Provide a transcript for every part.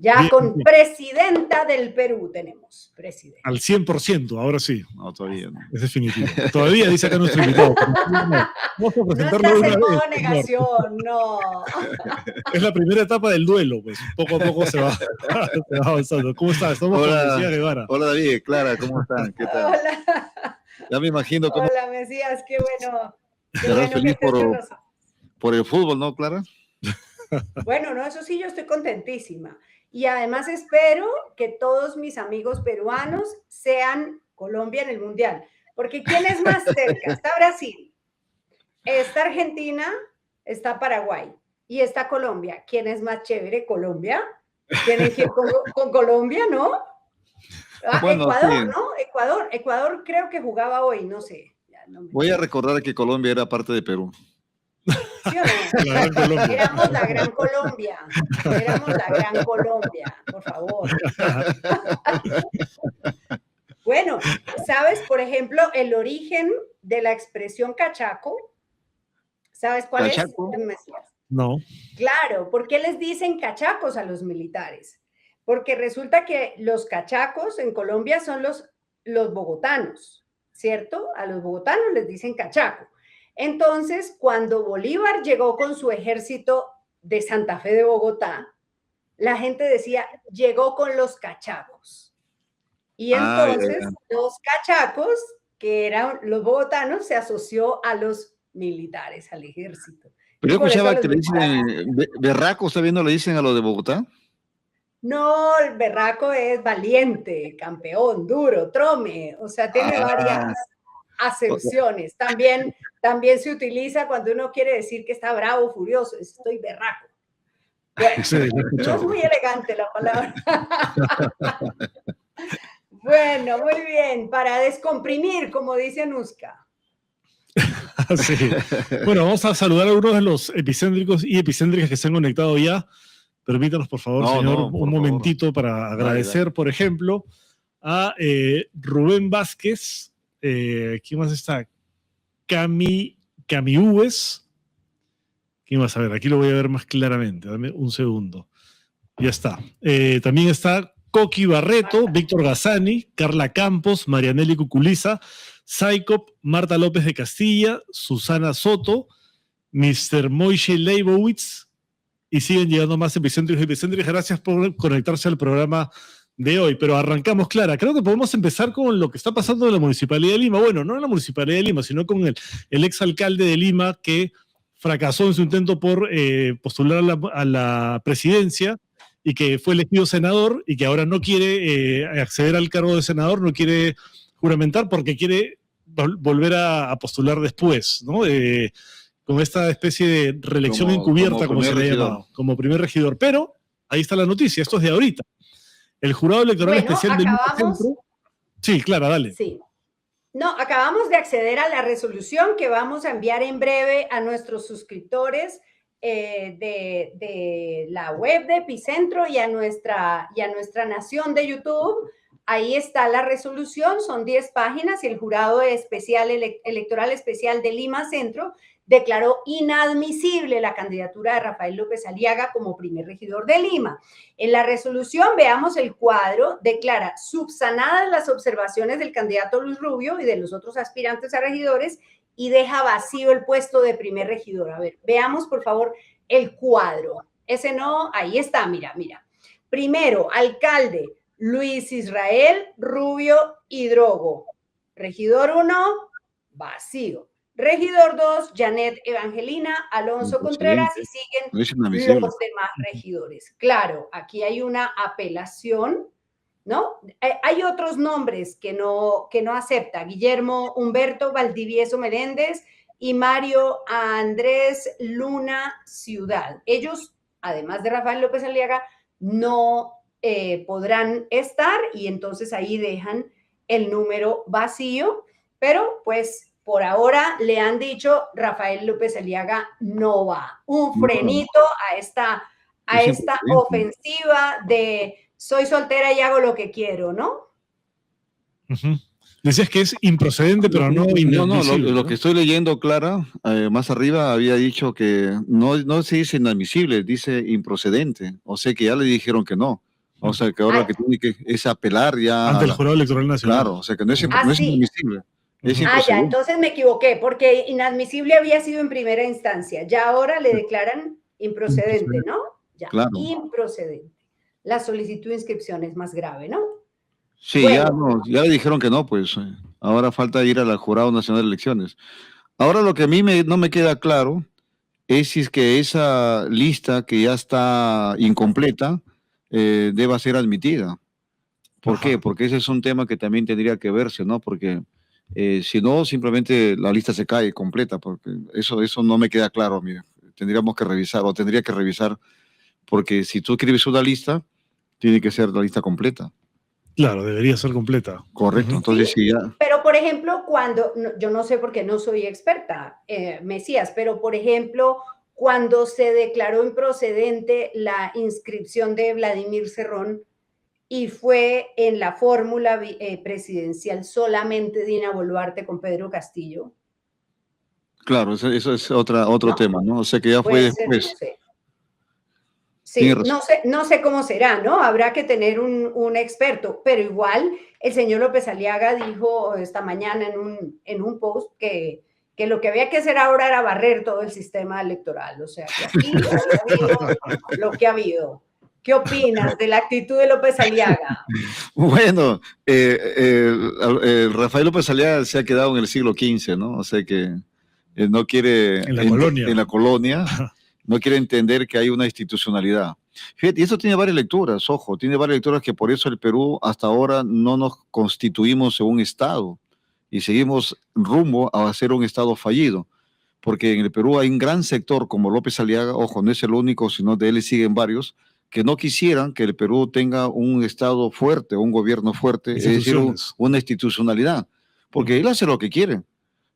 Ya Bien, con bien. presidenta del Perú tenemos, presidente. Al 100%, ahora sí. No, todavía no. Es definitivo. Todavía dice acá nuestro invitado. Pero no. Vamos a No presentarlo estás de una en modo vez, señor. negación, no. Es la primera etapa del duelo, pues. Poco a poco se va avanzando. ¿Cómo estás? Estamos con Mesías Guevara. Hola David, Clara, ¿cómo están? ¿Qué tal? Hola. Ya me imagino cómo Hola, Mesías, qué bueno. Qué estarás bueno que feliz estés con nosotros. por el fútbol, ¿no, Clara? Bueno, no, eso sí, yo estoy contentísima. Y además espero que todos mis amigos peruanos sean Colombia en el Mundial. Porque ¿quién es más cerca? Está Brasil, está Argentina, está Paraguay y está Colombia. ¿Quién es más chévere? ¿Colombia? ¿Tienen que ir con Colombia, no? Bueno, Ecuador, sí. ¿no? Ecuador creo que jugaba hoy, no sé. Ya no me Voy a recordar que Colombia era parte de Perú. ¿Sí o no? La gran Colombia. Éramos la gran Colombia. Éramos la gran Colombia, por favor. Bueno, ¿sabes, por ejemplo, el origen de la expresión cachaco? ¿Sabes cuál ¿Cachaco? es? Mesías? No. Claro, ¿por qué les dicen cachacos a los militares? Porque resulta que los cachacos en Colombia son los bogotanos, ¿cierto? A los bogotanos les dicen cachaco. Entonces, cuando Bolívar llegó con su ejército de Santa Fe de Bogotá, la gente decía, llegó con los cachacos. Y entonces los cachacos, que eran los bogotanos, se asoció a los militares, al ejército. Pero yo Por eso escuchaba que los le dicen berraco, ¿está viendo? Le dicen a los de Bogotá. No, el berraco es valiente, campeón, duro, trome, o sea, tiene varias acepciones. También se utiliza cuando uno quiere decir que está bravo, furioso, estoy berraco. Bueno, Sí, no es muy elegante la palabra. Bueno, muy bien, para descomprimir, como dice Anuska. Sí. Bueno, vamos a saludar a algunos de los epicéntricos y epicéntricas que se han conectado ya. Permítanos, por favor, señor, un momentito para agradecer, dale. Por ejemplo, a Rubén Vázquez. ¿Quién más está? Cami Uves. ¿Quién más? A ver, aquí lo voy a ver más claramente. Dame un segundo. Ya está. También está Coqui Barreto, Víctor Gazzani, Carla Campos, Marianelli Cuculiza, Saicop, Marta López de Castilla, Susana Soto, Mr. Moishe Leibowitz, y siguen llegando más epicéntricos y epicéntricas. Gracias por conectarse al programa de hoy. Pero arrancamos, Clara. Creo que podemos empezar con lo que está pasando en la Municipalidad de Lima. Bueno, no en la Municipalidad de Lima, sino con el exalcalde de Lima que fracasó en su intento por postular a la presidencia y que fue elegido senador y que ahora no quiere acceder al cargo de senador, no quiere juramentar porque quiere volver a postular después, ¿no? Con esta especie de reelección encubierta, como se le ha llamado, como primer regidor. Pero ahí está la noticia, esto es de ahorita. El jurado electoral especial del Lima Centro... Sí, Clara, dale. Sí. No, acabamos de acceder a la resolución que vamos a enviar en breve a nuestros suscriptores de la web de Epicentro y a nuestra nación de YouTube. Ahí está la resolución, son 10 páginas y el jurado electoral especial de Lima Centro declaró inadmisible la candidatura de Rafael López Aliaga como primer regidor de Lima. En la resolución, veamos el cuadro, declara subsanadas las observaciones del candidato Luis Rubio y de los otros aspirantes a regidores y deja vacío el puesto de primer regidor. A ver, veamos por favor el cuadro. Ese no, ahí está, mira. Primero, alcalde Luis Israel Rubio Hidrogo. Regidor 1, vacío. Regidor 2, Janet Evangelina Alonso Contreras y siguen los demás regidores. Claro, aquí hay una apelación, ¿no? Hay otros nombres que no acepta. Guillermo Humberto Valdivieso Meléndez y Mario Andrés Luna Ciudad. Ellos, además de Rafael López Aliaga, no podrán estar y entonces ahí dejan el número vacío, pero pues por ahora le han dicho Rafael López Aliaga no va. Un frenito a esta ofensiva de soy soltera y hago lo que quiero, ¿no? Decías que es improcedente, pero no inadmisible. No, lo que estoy leyendo, Clara, más arriba había dicho que no se dice inadmisible, dice improcedente. O sea que ya le dijeron que no. O sea, que ahora lo que tiene que es apelar ya ante el Jurado Electoral Nacional. Claro, o sea, que no es inadmisible. Es ya, entonces me equivoqué, porque inadmisible había sido en primera instancia. Ya ahora le declaran improcedente, ¿no? Ya, claro. Improcedente. La solicitud de inscripción es más grave, ¿no? Sí, bueno. ya le dijeron que no, pues ahora falta ir al Jurado Nacional de Elecciones. Ahora lo que a mí no me queda claro es si es que esa lista que ya está incompleta deba ser admitida. ¿Por qué? Porque ese es un tema que también tendría que verse, ¿no? Porque si no, simplemente la lista se cae completa, porque eso no me queda claro, mire. Tendríamos que revisar, o tendría que revisar, porque si tú escribes una lista, tiene que ser la lista completa. Claro, debería ser completa. Correcto, entonces sí, ya. Pero, por ejemplo, yo no sé porque no soy experta, Mesías, pero, por ejemplo, cuando se declaró improcedente la inscripción de Vladimir Cerrón y fue en la fórmula presidencial solamente Dina Boluarte con Pedro Castillo. Claro, eso es otro tema, ¿no? O sea que ya fue después. No sé. Sí, no sé cómo será, ¿no? Habrá que tener un experto, pero igual el señor López Aliaga dijo esta mañana en un post que lo que había que hacer ahora era barrer todo el sistema electoral, o sea, que aquí ha habido lo que ha habido. ¿Qué opinas de la actitud de López Aliaga? Bueno, Rafael López Aliaga se ha quedado en el siglo XV, ¿no? O sea que no quiere... En la colonia. No quiere entender que hay una institucionalidad. Fíjate, y esto tiene varias lecturas, ojo, tiene varias lecturas que por eso el Perú hasta ahora no nos constituimos en un Estado y seguimos rumbo a ser un Estado fallido. Porque en el Perú hay un gran sector como López Aliaga, ojo, no es el único, sino de él y siguen varios, que no quisieran que el Perú tenga un Estado fuerte, un gobierno fuerte, es decir, una institucionalidad, porque él hace lo que quiere.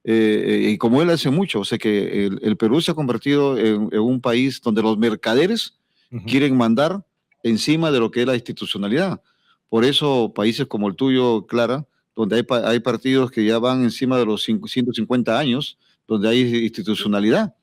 Y como él hace mucho, o sea que el Perú se ha convertido en un país donde los mercaderes quieren mandar encima de lo que es la institucionalidad. Por eso países como el tuyo, Clara, donde hay partidos que ya van encima de los 150 años, donde hay institucionalidad,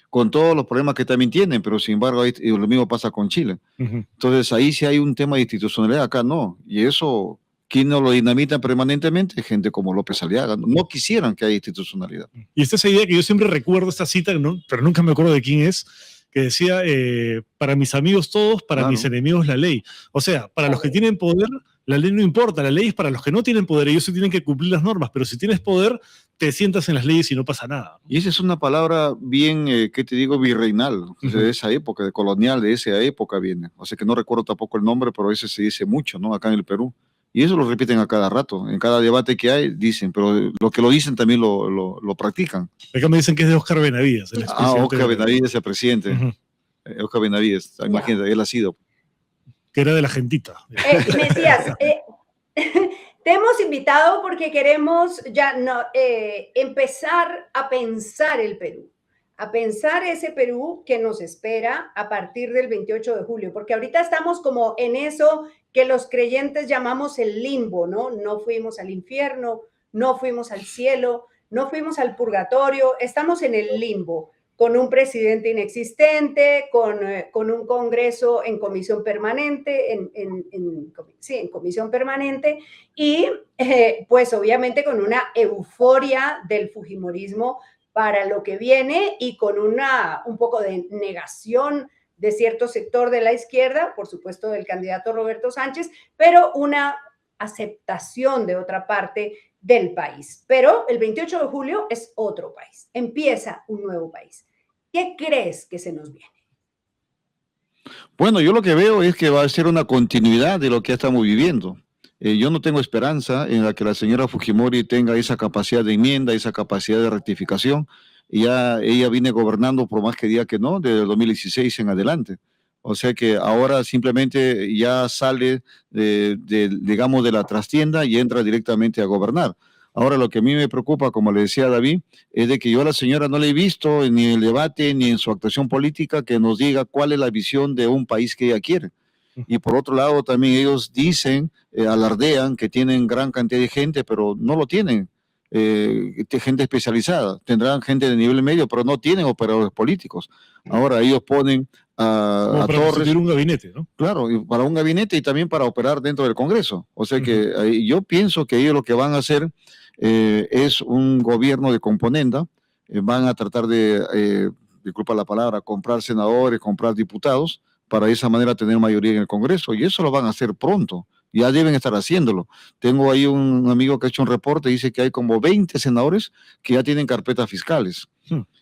con todos los problemas que también tienen, pero sin embargo lo mismo pasa con Chile. Entonces ahí sí hay un tema de institucionalidad, acá no, y eso... ¿Quién no lo dinamita permanentemente? Gente como López Aliaga. No quisieran que haya institucionalidad. Y esta es esa idea que yo siempre recuerdo, esta cita, pero nunca me acuerdo de quién es, que decía, para mis amigos todos, para mis enemigos la ley. O sea, para los que tienen poder, la ley no importa, la ley es para los que no tienen poder, ellos sí tienen que cumplir las normas, pero si tienes poder, te sientas en las leyes y no pasa nada. Y esa es una palabra bien, ¿qué te digo? Virreinal, de esa época, de colonial, de esa época viene. O sea que no recuerdo tampoco el nombre, pero ese se dice mucho, ¿no? Acá en el Perú. Y eso lo repiten a cada rato, en cada debate que hay dicen, pero lo que lo dicen también lo practican. Acá me dicen que es de Óscar Benavides. Óscar Benavides, el presidente. Óscar Benavides, imagínate, él ha sido. Que era de la gentita. Mesías, te hemos invitado porque queremos ya empezar a pensar el Perú. A pensar ese Perú que nos espera a partir del 28 de julio, porque ahorita estamos como en eso que los creyentes llamamos el limbo, ¿no? No fuimos al infierno, no fuimos al cielo, no fuimos al purgatorio, estamos en el limbo, con un presidente inexistente, con un Congreso en comisión permanente, en comisión permanente, y pues obviamente con una euforia del fujimorismo para lo que viene y con un poco de negación de cierto sector de la izquierda, por supuesto del candidato Roberto Sánchez, pero una aceptación de otra parte del país. Pero el 28 de julio es otro país, empieza un nuevo país. ¿Qué crees que se nos viene? Bueno, yo lo que veo es que va a ser una continuidad de lo que estamos viviendo. Yo no tengo esperanza en la que la señora Fujimori tenga esa capacidad de enmienda, esa capacidad de rectificación. Y ya ella viene gobernando por más que diga que no, desde el 2016 en adelante. O sea que ahora simplemente ya sale, digamos, de la trastienda y entra directamente a gobernar. Ahora lo que a mí me preocupa, como le decía David, es de que yo a la señora no le he visto ni en el debate ni en su actuación política que nos diga cuál es la visión de un país que ella quiere. Y por otro lado también ellos dicen, alardean que tienen gran cantidad de gente, pero no lo tienen. gente especializada, tendrán gente de nivel medio, pero no tienen operadores políticos. Ahora ellos ponen a Torres, un gabinete, ¿no? Claro, y para un gabinete y también para operar dentro del Congreso. O sea que yo pienso que ellos lo que van a hacer es un gobierno de componenda, van a tratar de, disculpa la palabra, comprar senadores, comprar diputados, para de esa manera tener mayoría en el Congreso, y eso lo van a hacer pronto. Ya deben estar haciéndolo. Tengo ahí un amigo que ha hecho un reporte, dice que hay como 20 senadores que ya tienen carpetas fiscales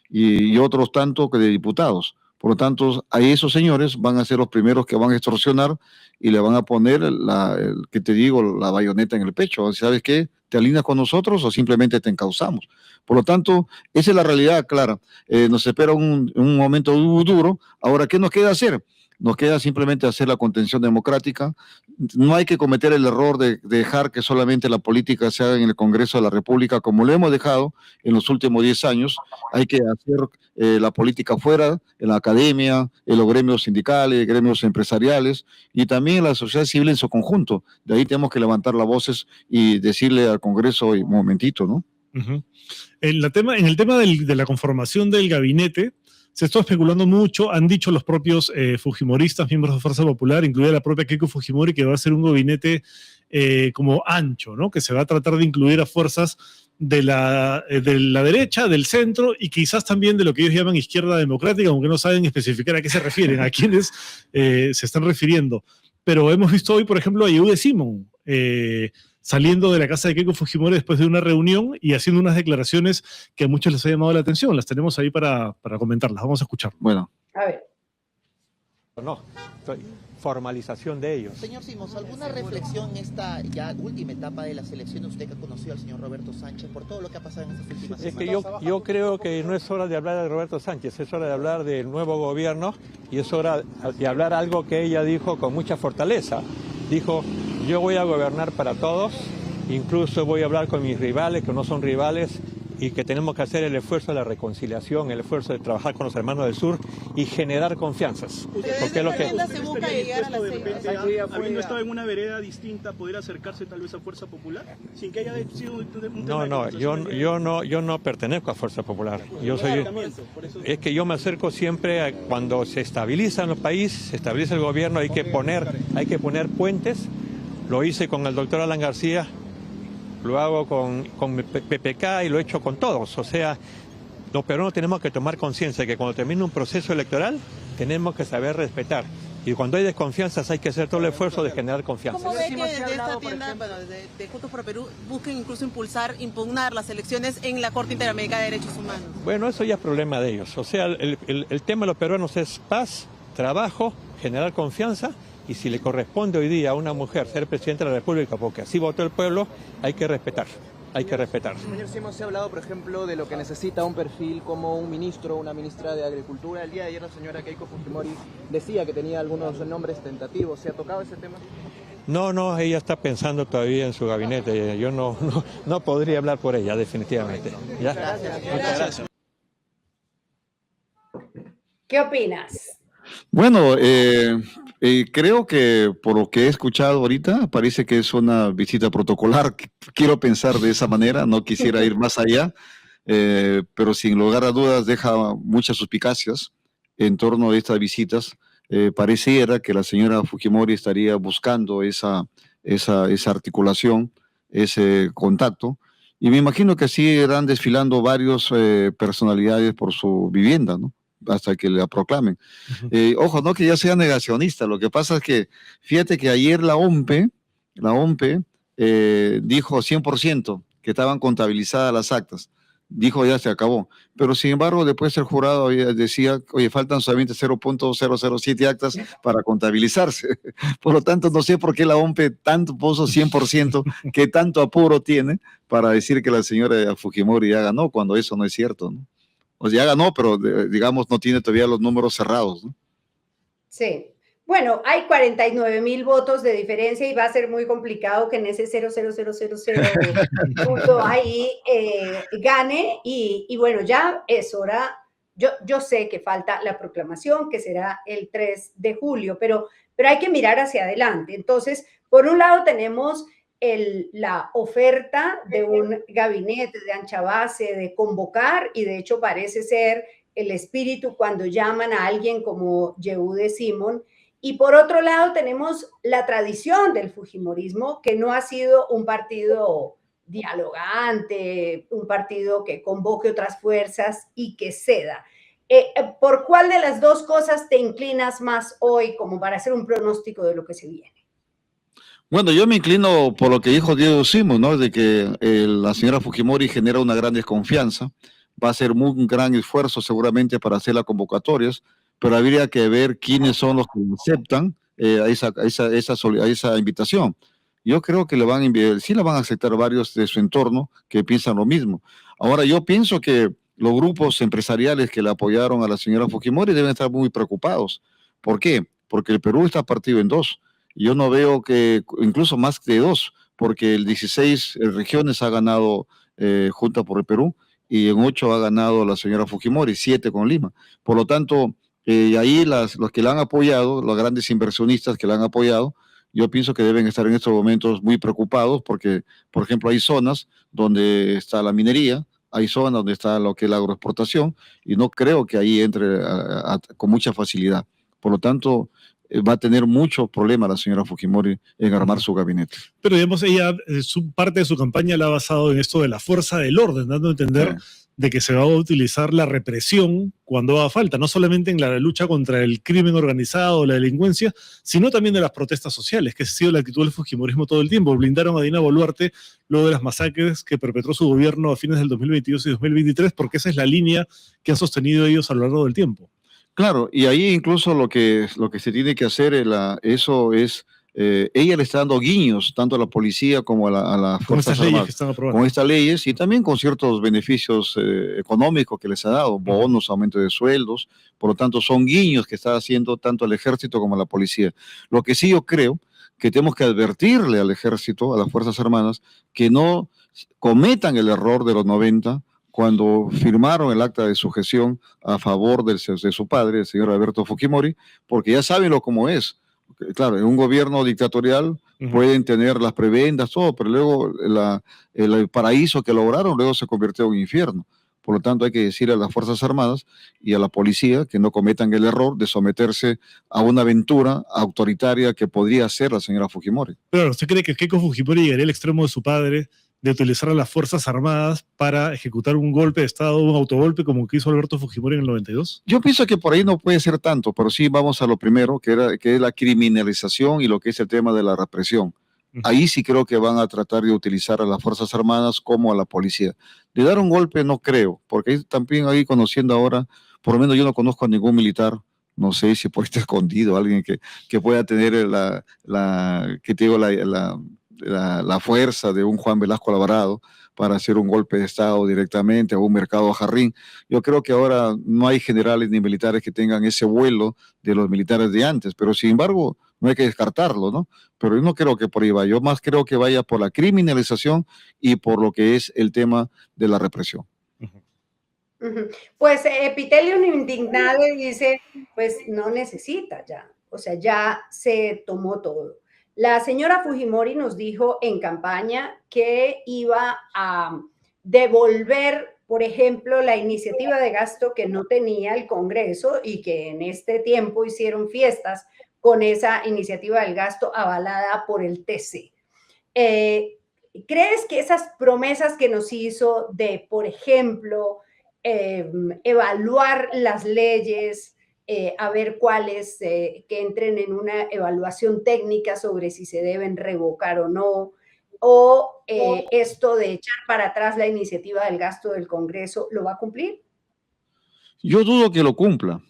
y otros tantos que de diputados. Por lo tanto, a esos señores van a ser los primeros que van a extorsionar y le van a poner que te digo, la bayoneta en el pecho. ¿Sabes qué? ¿Te alineas con nosotros o simplemente te encauzamos? Por lo tanto, esa es la realidad clara. Nos espera un momento duro. Ahora, ¿qué nos queda hacer? Nos queda simplemente hacer la contención democrática. No hay que cometer el error de dejar que solamente la política se haga en el Congreso de la República, como lo hemos dejado en los últimos 10 años. Hay que hacer la política fuera, en la academia, en los gremios sindicales, gremios empresariales y también en la sociedad civil en su conjunto. De ahí tenemos que levantar las voces y decirle al Congreso, un momentito, ¿no? En el tema de la conformación del gabinete, se está especulando mucho, han dicho los propios fujimoristas, miembros de Fuerza Popular, incluida la propia Keiko Fujimori, que va a ser un gabinete como ancho, ¿no? Que se va a tratar de incluir a fuerzas de la derecha, del centro y quizás también de lo que ellos llaman izquierda democrática, aunque no saben especificar a qué se refieren, a quiénes se están refiriendo. Pero hemos visto hoy, por ejemplo, a Yehude Simón, saliendo de la casa de Keiko Fujimori después de una reunión y haciendo unas declaraciones que a muchos les ha llamado la atención. Las tenemos ahí para comentarlas. Vamos a escuchar. Bueno. A ver. No, formalización de ellos. Señor Simons, ¿alguna reflexión en esta ya última etapa de las elecciones? Usted que ha conocido al señor Roberto Sánchez por todo lo que ha pasado en estas últimas semanas. Es que yo creo que no es hora de hablar de Roberto Sánchez, es hora de hablar del nuevo gobierno y es hora de hablar algo que ella dijo con mucha fortaleza. Dijo, yo voy a gobernar para todos, incluso voy a hablar con mis rivales, que no son rivales, y que tenemos que hacer el esfuerzo de la reconciliación, el esfuerzo de trabajar con los hermanos del sur y generar confianzas. Porque es lo que se busca llegar a la habiendo estado en una vereda distinta, poder acercarse tal vez a Fuerza Popular, sin que haya sido un tema yo no pertenezco a Fuerza Popular. Es que yo me acerco siempre a cuando se estabiliza en el país, se estabiliza el gobierno, hay que poner puentes. Lo hice con el doctor Alan García, lo hago con PPK y lo he hecho con todos. O sea, los peruanos tenemos que tomar conciencia de que cuando termina un proceso electoral tenemos que saber respetar. Y cuando hay desconfianzas hay que hacer todo el esfuerzo de generar confianza. ¿Cómo ve que desde esta tienda, de Juntos por Perú, busquen incluso impugnar las elecciones en la Corte Interamericana de Derechos Humanos? Bueno, eso ya es problema de ellos. O sea, el tema de los peruanos es paz, trabajo, generar confianza. Y si le corresponde hoy día a una mujer ser presidenta de la República porque así votó el pueblo, hay que respetar. Señor Simons, se ha hablado, por ejemplo, de lo que necesita un perfil como un ministro o una ministra de Agricultura. El día de ayer la señora Keiko Fujimori decía que tenía algunos nombres tentativos. ¿Se ha tocado ese tema? No, ella está pensando todavía en su gabinete. Yo no podría hablar por ella, definitivamente. ¿Ya? Muchas gracias. ¿Qué opinas? Bueno, creo que por lo que he escuchado ahorita, parece que es una visita protocolar. Quiero pensar de esa manera, no quisiera ir más allá, pero sin lugar a dudas deja muchas suspicacias en torno a estas visitas. Pareciera que la señora Fujimori estaría buscando esa articulación, ese contacto, y me imagino que así irán desfilando varias personalidades por su vivienda, ¿no? Hasta que la proclamen. Ojo, no que ya sea negacionista, lo que pasa es que, fíjate que ayer la OMPE dijo 100% que estaban contabilizadas las actas, dijo ya se acabó, pero sin embargo después el jurado decía, oye, faltan solamente 0.007 actas para contabilizarse, por lo tanto no sé por qué la OMPE tanto puso 100%, que tanto apuro tiene para decir que la señora Fujimori ya ganó, cuando eso no es cierto, ¿no? O sea, ya ganó, pero digamos no tiene todavía los números cerrados, ¿no? Sí. Bueno, hay 49,000 votos de diferencia y va a ser muy complicado que en ese 0,0000 punto ahí gane. Y bueno, ya es hora. Yo sé que falta la proclamación, que será el 3 de julio, pero hay que mirar hacia adelante. Entonces, por un lado tenemos la oferta de un gabinete de ancha base, de convocar, y de hecho parece ser el espíritu cuando llaman a alguien como Yehude Simón. Y por otro lado tenemos la tradición del fujimorismo, que no ha sido un partido dialogante, un partido que convoque otras fuerzas y que ceda. ¿Por cuál de las dos cosas te inclinas más hoy como para hacer un pronóstico de lo que se viene? Bueno, yo me inclino por lo que dijo Diego Simón, ¿no? De que la señora Fujimori genera una gran desconfianza, va a hacer un gran esfuerzo seguramente para hacer las convocatorias, pero habría que ver quiénes son los que aceptan a esa invitación. Yo creo que sí la van a aceptar varios de su entorno que piensan lo mismo. Ahora, yo pienso que los grupos empresariales que le apoyaron a la señora Fujimori deben estar muy preocupados. ¿Por qué? Porque el Perú está partido en dos. Yo no veo que, incluso más de dos, porque el 16 regiones ha ganado Junta por el Perú y en 8 ha ganado la señora Fujimori, 7 con Lima. Por lo tanto, ahí los que la han apoyado, los grandes inversionistas que la han apoyado, yo pienso que deben estar en estos momentos muy preocupados porque, por ejemplo, hay zonas donde está la minería, hay zonas donde está lo que es la agroexportación y no creo que ahí entre con mucha facilidad. Por lo tanto, va a tener muchos problemas la señora Fujimori en armar su gabinete. Pero digamos, ella, parte de su campaña la ha basado en esto de la fuerza del orden, dando a entender de que se va a utilizar la represión cuando haga falta, no solamente en la lucha contra el crimen organizado, la delincuencia, sino también de las protestas sociales, que ha sido la actitud del fujimorismo todo el tiempo. Blindaron a Dina Boluarte luego de las masacres que perpetró su gobierno a fines del 2022 y 2023, porque esa es la línea que han sostenido ellos a lo largo del tiempo. Claro, y ahí incluso lo que se tiene que hacer, eso es, ella le está dando guiños tanto a la policía como a las Fuerzas Armadas, que están aprobando. con estas leyes y también con ciertos beneficios económicos que les ha dado, bonos, aumento de sueldos, por lo tanto son guiños que está haciendo tanto el ejército como la policía. Lo que sí yo creo que tenemos que advertirle al ejército, a las Fuerzas Armadas, que no cometan el error de los 90, cuando firmaron el acta de sujeción a favor de su padre, el señor Alberto Fujimori, porque ya saben cómo es. Claro, en un gobierno dictatorial pueden tener las prebendas, todo, pero luego el paraíso que lograron luego se convirtió en un infierno. Por lo tanto, hay que decir a las Fuerzas Armadas y a la policía que no cometan el error de someterse a una aventura autoritaria que podría hacer la señora Fujimori. Pero ¿usted cree que Keiko Fujimori llegaría al extremo de su padre de utilizar a las Fuerzas Armadas para ejecutar un golpe de Estado, un autogolpe como que hizo Alberto Fujimori en el 92? Yo pienso que por ahí no puede ser tanto, pero sí vamos a lo primero, que es la criminalización y lo que es el tema de la represión. Ahí sí creo que van a tratar de utilizar a las Fuerzas Armadas como a la policía. De dar un golpe no creo, porque también ahí conociendo ahora, por lo menos yo no conozco a ningún militar, no sé si por ahí está escondido alguien que pueda tener la fuerza de un Juan Velasco Alvarado para hacer un golpe de Estado directamente a un Mercado Jarrín. Yo creo que ahora no hay generales ni militares que tengan ese vuelo de los militares de antes, pero sin embargo no hay que descartarlo, ¿no? Pero yo no creo que por ahí vaya, yo más creo que vaya por la criminalización y por lo que es el tema de la represión. Pues Epitelio indignado dice, pues no necesita ya, o sea, ya se tomó todo. La señora Fujimori nos dijo en campaña que iba a devolver, por ejemplo, la iniciativa de gasto que no tenía el Congreso y que en este tiempo hicieron fiestas con esa iniciativa del gasto avalada por el TC. ¿Crees que esas promesas que nos hizo de, por ejemplo, evaluar las leyes, a ver cuáles que entren en una evaluación técnica sobre si se deben revocar o no, o esto de echar para atrás la iniciativa del gasto del Congreso, ¿lo va a cumplir? Yo dudo que lo cumpla,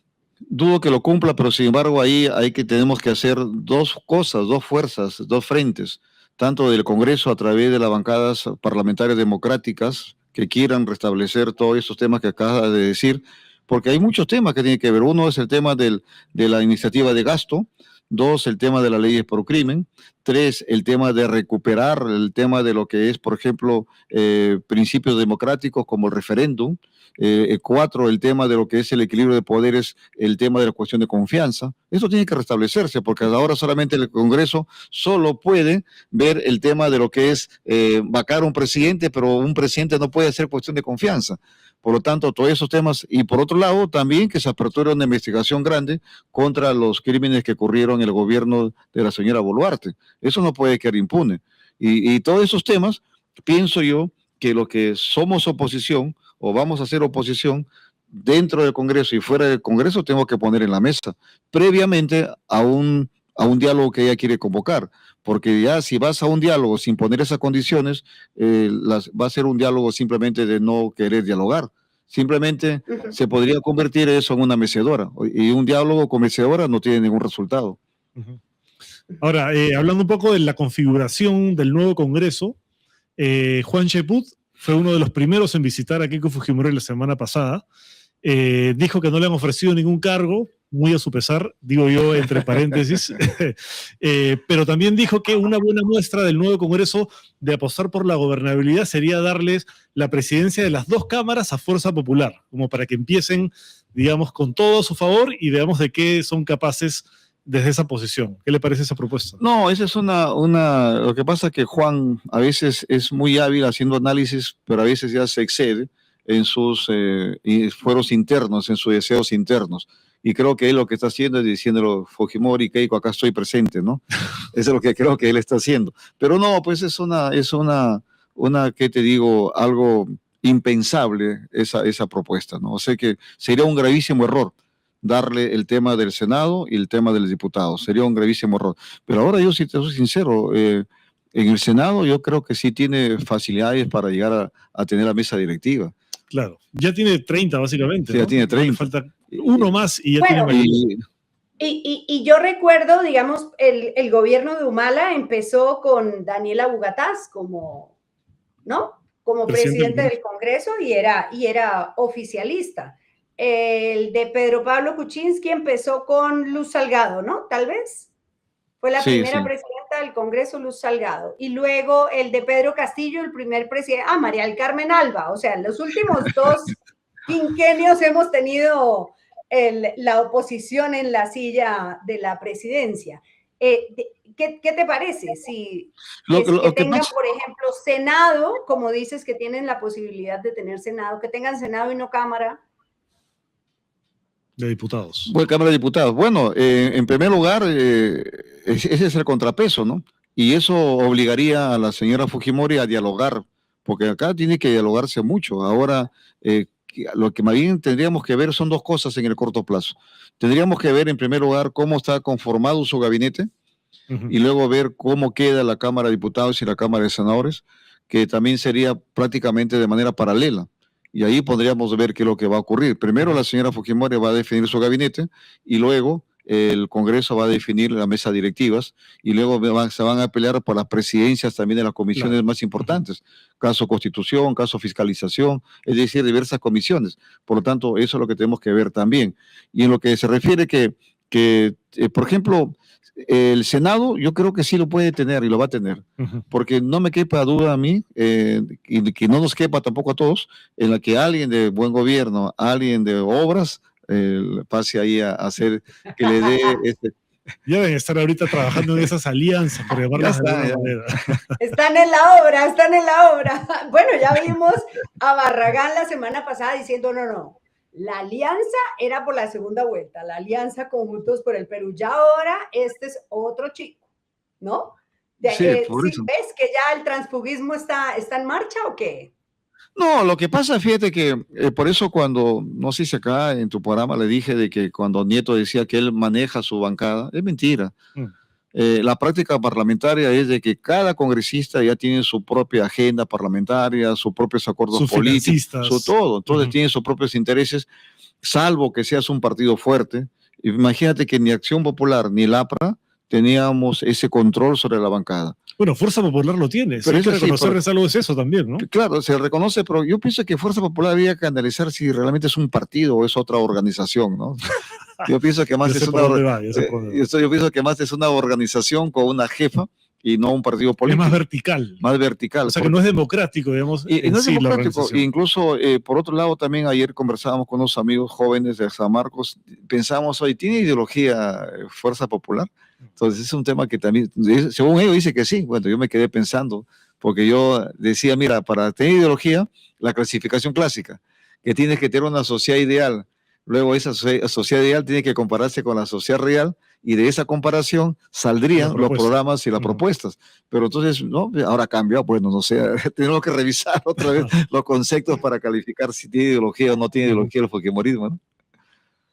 pero sin embargo ahí tenemos que hacer dos cosas, dos fuerzas, dos frentes, tanto del Congreso a través de las bancadas parlamentarias democráticas que quieran restablecer todos esos temas que acaba de decir, porque hay muchos temas que tienen que ver. Uno es el tema de la iniciativa de gasto, 2, el tema de las leyes por crimen. 3, el tema de recuperar el tema de lo que es, por ejemplo, principios democráticos como el referéndum. 4, el tema de lo que es el equilibrio de poderes, el tema de la cuestión de confianza. Eso tiene que restablecerse, porque ahora solamente el Congreso solo puede ver el tema de lo que es vacar a un presidente, pero un presidente no puede hacer cuestión de confianza. Por lo tanto, todos esos temas, y por otro lado, también que se apertura una investigación grande contra los crímenes que ocurrieron en el gobierno de la señora Boluarte. Eso no puede quedar impune. Y todos esos temas, pienso yo, que lo que somos oposición, o vamos a hacer oposición, dentro del Congreso y fuera del Congreso, tengo que poner en la mesa, previamente a un diálogo que ella quiere convocar. Porque ya si vas a un diálogo sin poner esas condiciones, va a ser un diálogo simplemente de no querer dialogar. Simplemente se podría convertir eso en una mecedora. Y un diálogo con mecedora no tiene ningún resultado. Ahora, hablando un poco de la configuración del nuevo Congreso, Juan Cheput fue uno de los primeros en visitar a Keiko Fujimori la semana pasada. Dijo que no le han ofrecido ningún cargo, muy a su pesar, digo yo entre paréntesis, pero también dijo que una buena muestra del nuevo Congreso de apostar por la gobernabilidad sería darles la presidencia de las 2 cámaras a Fuerza Popular, como para que empiecen, digamos, con todo a su favor y veamos de qué son capaces desde esa posición. ¿Qué le parece esa propuesta? No, esa es lo que pasa es que Juan a veces es muy hábil haciendo análisis, pero a veces ya se excede en sus fueros internos, en sus deseos internos. Y creo que él lo que está haciendo es diciéndolo, Fujimori, Keiko, acá estoy presente, ¿no? Eso es lo que creo que él está haciendo. Pero no, pues es ¿qué te digo? Algo impensable esa propuesta, ¿no? O sea que sería un gravísimo error darle el tema del Senado y el tema de los diputados. Sería un gravísimo error. Pero ahora yo, si te soy sincero, en el Senado yo creo que sí tiene facilidades para llegar a tener la mesa directiva. Claro, ya tiene 30 básicamente. Sí, ¿no? ya tiene 30. Falta uno más y ya tiene mayoría. Y yo recuerdo, digamos, el gobierno de Humala empezó con Daniela Bugatás como, ¿no? Como presidente del Congreso y era oficialista. El de Pedro Pablo Kuczynski empezó con Luz Salgado, ¿no? Tal vez. Fue la primera presidenta del Congreso, Luz Salgado. Y luego el de Pedro Castillo, el primer presidente, María del Carmen Alba. O sea, en los últimos 2 quinquenios hemos tenido la oposición en la silla de la presidencia. ¿Qué te parece? Si que tengan, por ejemplo, Senado, como dices que tienen la posibilidad de tener Senado, que tengan Senado y no Cámara de Diputados. Bueno, Cámara de Diputados. Bueno, en primer lugar, ese es el contrapeso, ¿no? Y eso obligaría a la señora Fujimori a dialogar, porque acá tiene que dialogarse mucho. Ahora, lo que más bien tendríamos que ver son 2 cosas en el corto plazo. Tendríamos que ver, en primer lugar, cómo está conformado su gabinete, y luego ver cómo queda la Cámara de Diputados y la Cámara de Senadores, que también sería prácticamente de manera paralela. Y ahí podríamos ver qué es lo que va a ocurrir. Primero la señora Fujimori va a definir su gabinete y luego el Congreso va a definir las mesas directivas y luego se van a pelear por las presidencias también de las comisiones más importantes. Caso Constitución, caso Fiscalización, es decir, diversas comisiones. Por lo tanto, eso es lo que tenemos que ver también. Y en lo que se refiere por ejemplo, el Senado yo creo que sí lo puede tener y lo va a tener, porque no me quepa duda a mí, y que no nos quepa tampoco a todos, en la que alguien de buen gobierno, alguien de obras, pase ahí a hacer que le dé Ya deben estar ahorita trabajando en esas alianzas, por llamarlas de alguna manera. Están en la obra. Bueno, ya vimos a Barragán la semana pasada diciendo no. La alianza era por la segunda vuelta, la alianza con Juntos por el Perú. Ya ahora este es otro chico, ¿no? ¿Sí ves que ya el transfugismo está en marcha o qué? No, lo que pasa, fíjate que por eso cuando, no sé si acá en tu programa le dije de que cuando Nieto decía que él maneja su bancada, es mentira. La práctica parlamentaria es de que cada congresista ya tiene su propia agenda parlamentaria, sus propios acuerdos políticos, su todo. Entonces tiene sus propios intereses, salvo que seas un partido fuerte. Imagínate que ni Acción Popular ni el APRA teníamos ese control sobre la bancada. Bueno, Fuerza Popular lo tiene, pero hay que reconocerles algo de eso también, ¿no? Claro, se reconoce, pero yo pienso que Fuerza Popular había que analizar si realmente es un partido o es otra organización, ¿no? Yo pienso que más yo pienso que más es una organización con una jefa y no un partido político. Es más vertical. Más vertical. O sea, que no es democrático, digamos. Y no es democrático. Incluso, por otro lado, también ayer conversábamos con unos amigos jóvenes de San Marcos. Pensamos hoy, ¿tiene ideología Fuerza Popular? Entonces, es un tema que también, según ellos, dice que sí. Bueno, yo me quedé pensando, porque yo decía, mira, para tener ideología, la clasificación clásica, que tienes que tener una sociedad ideal. Luego esa sociedad ideal tiene que compararse con la sociedad real, y de esa comparación saldrían los programas y las propuestas. Pero entonces, no, ahora cambió, bueno, no sé, tenemos que revisar otra vez los conceptos para calificar si tiene ideología o no tiene ideología el fujimorismo, ¿no?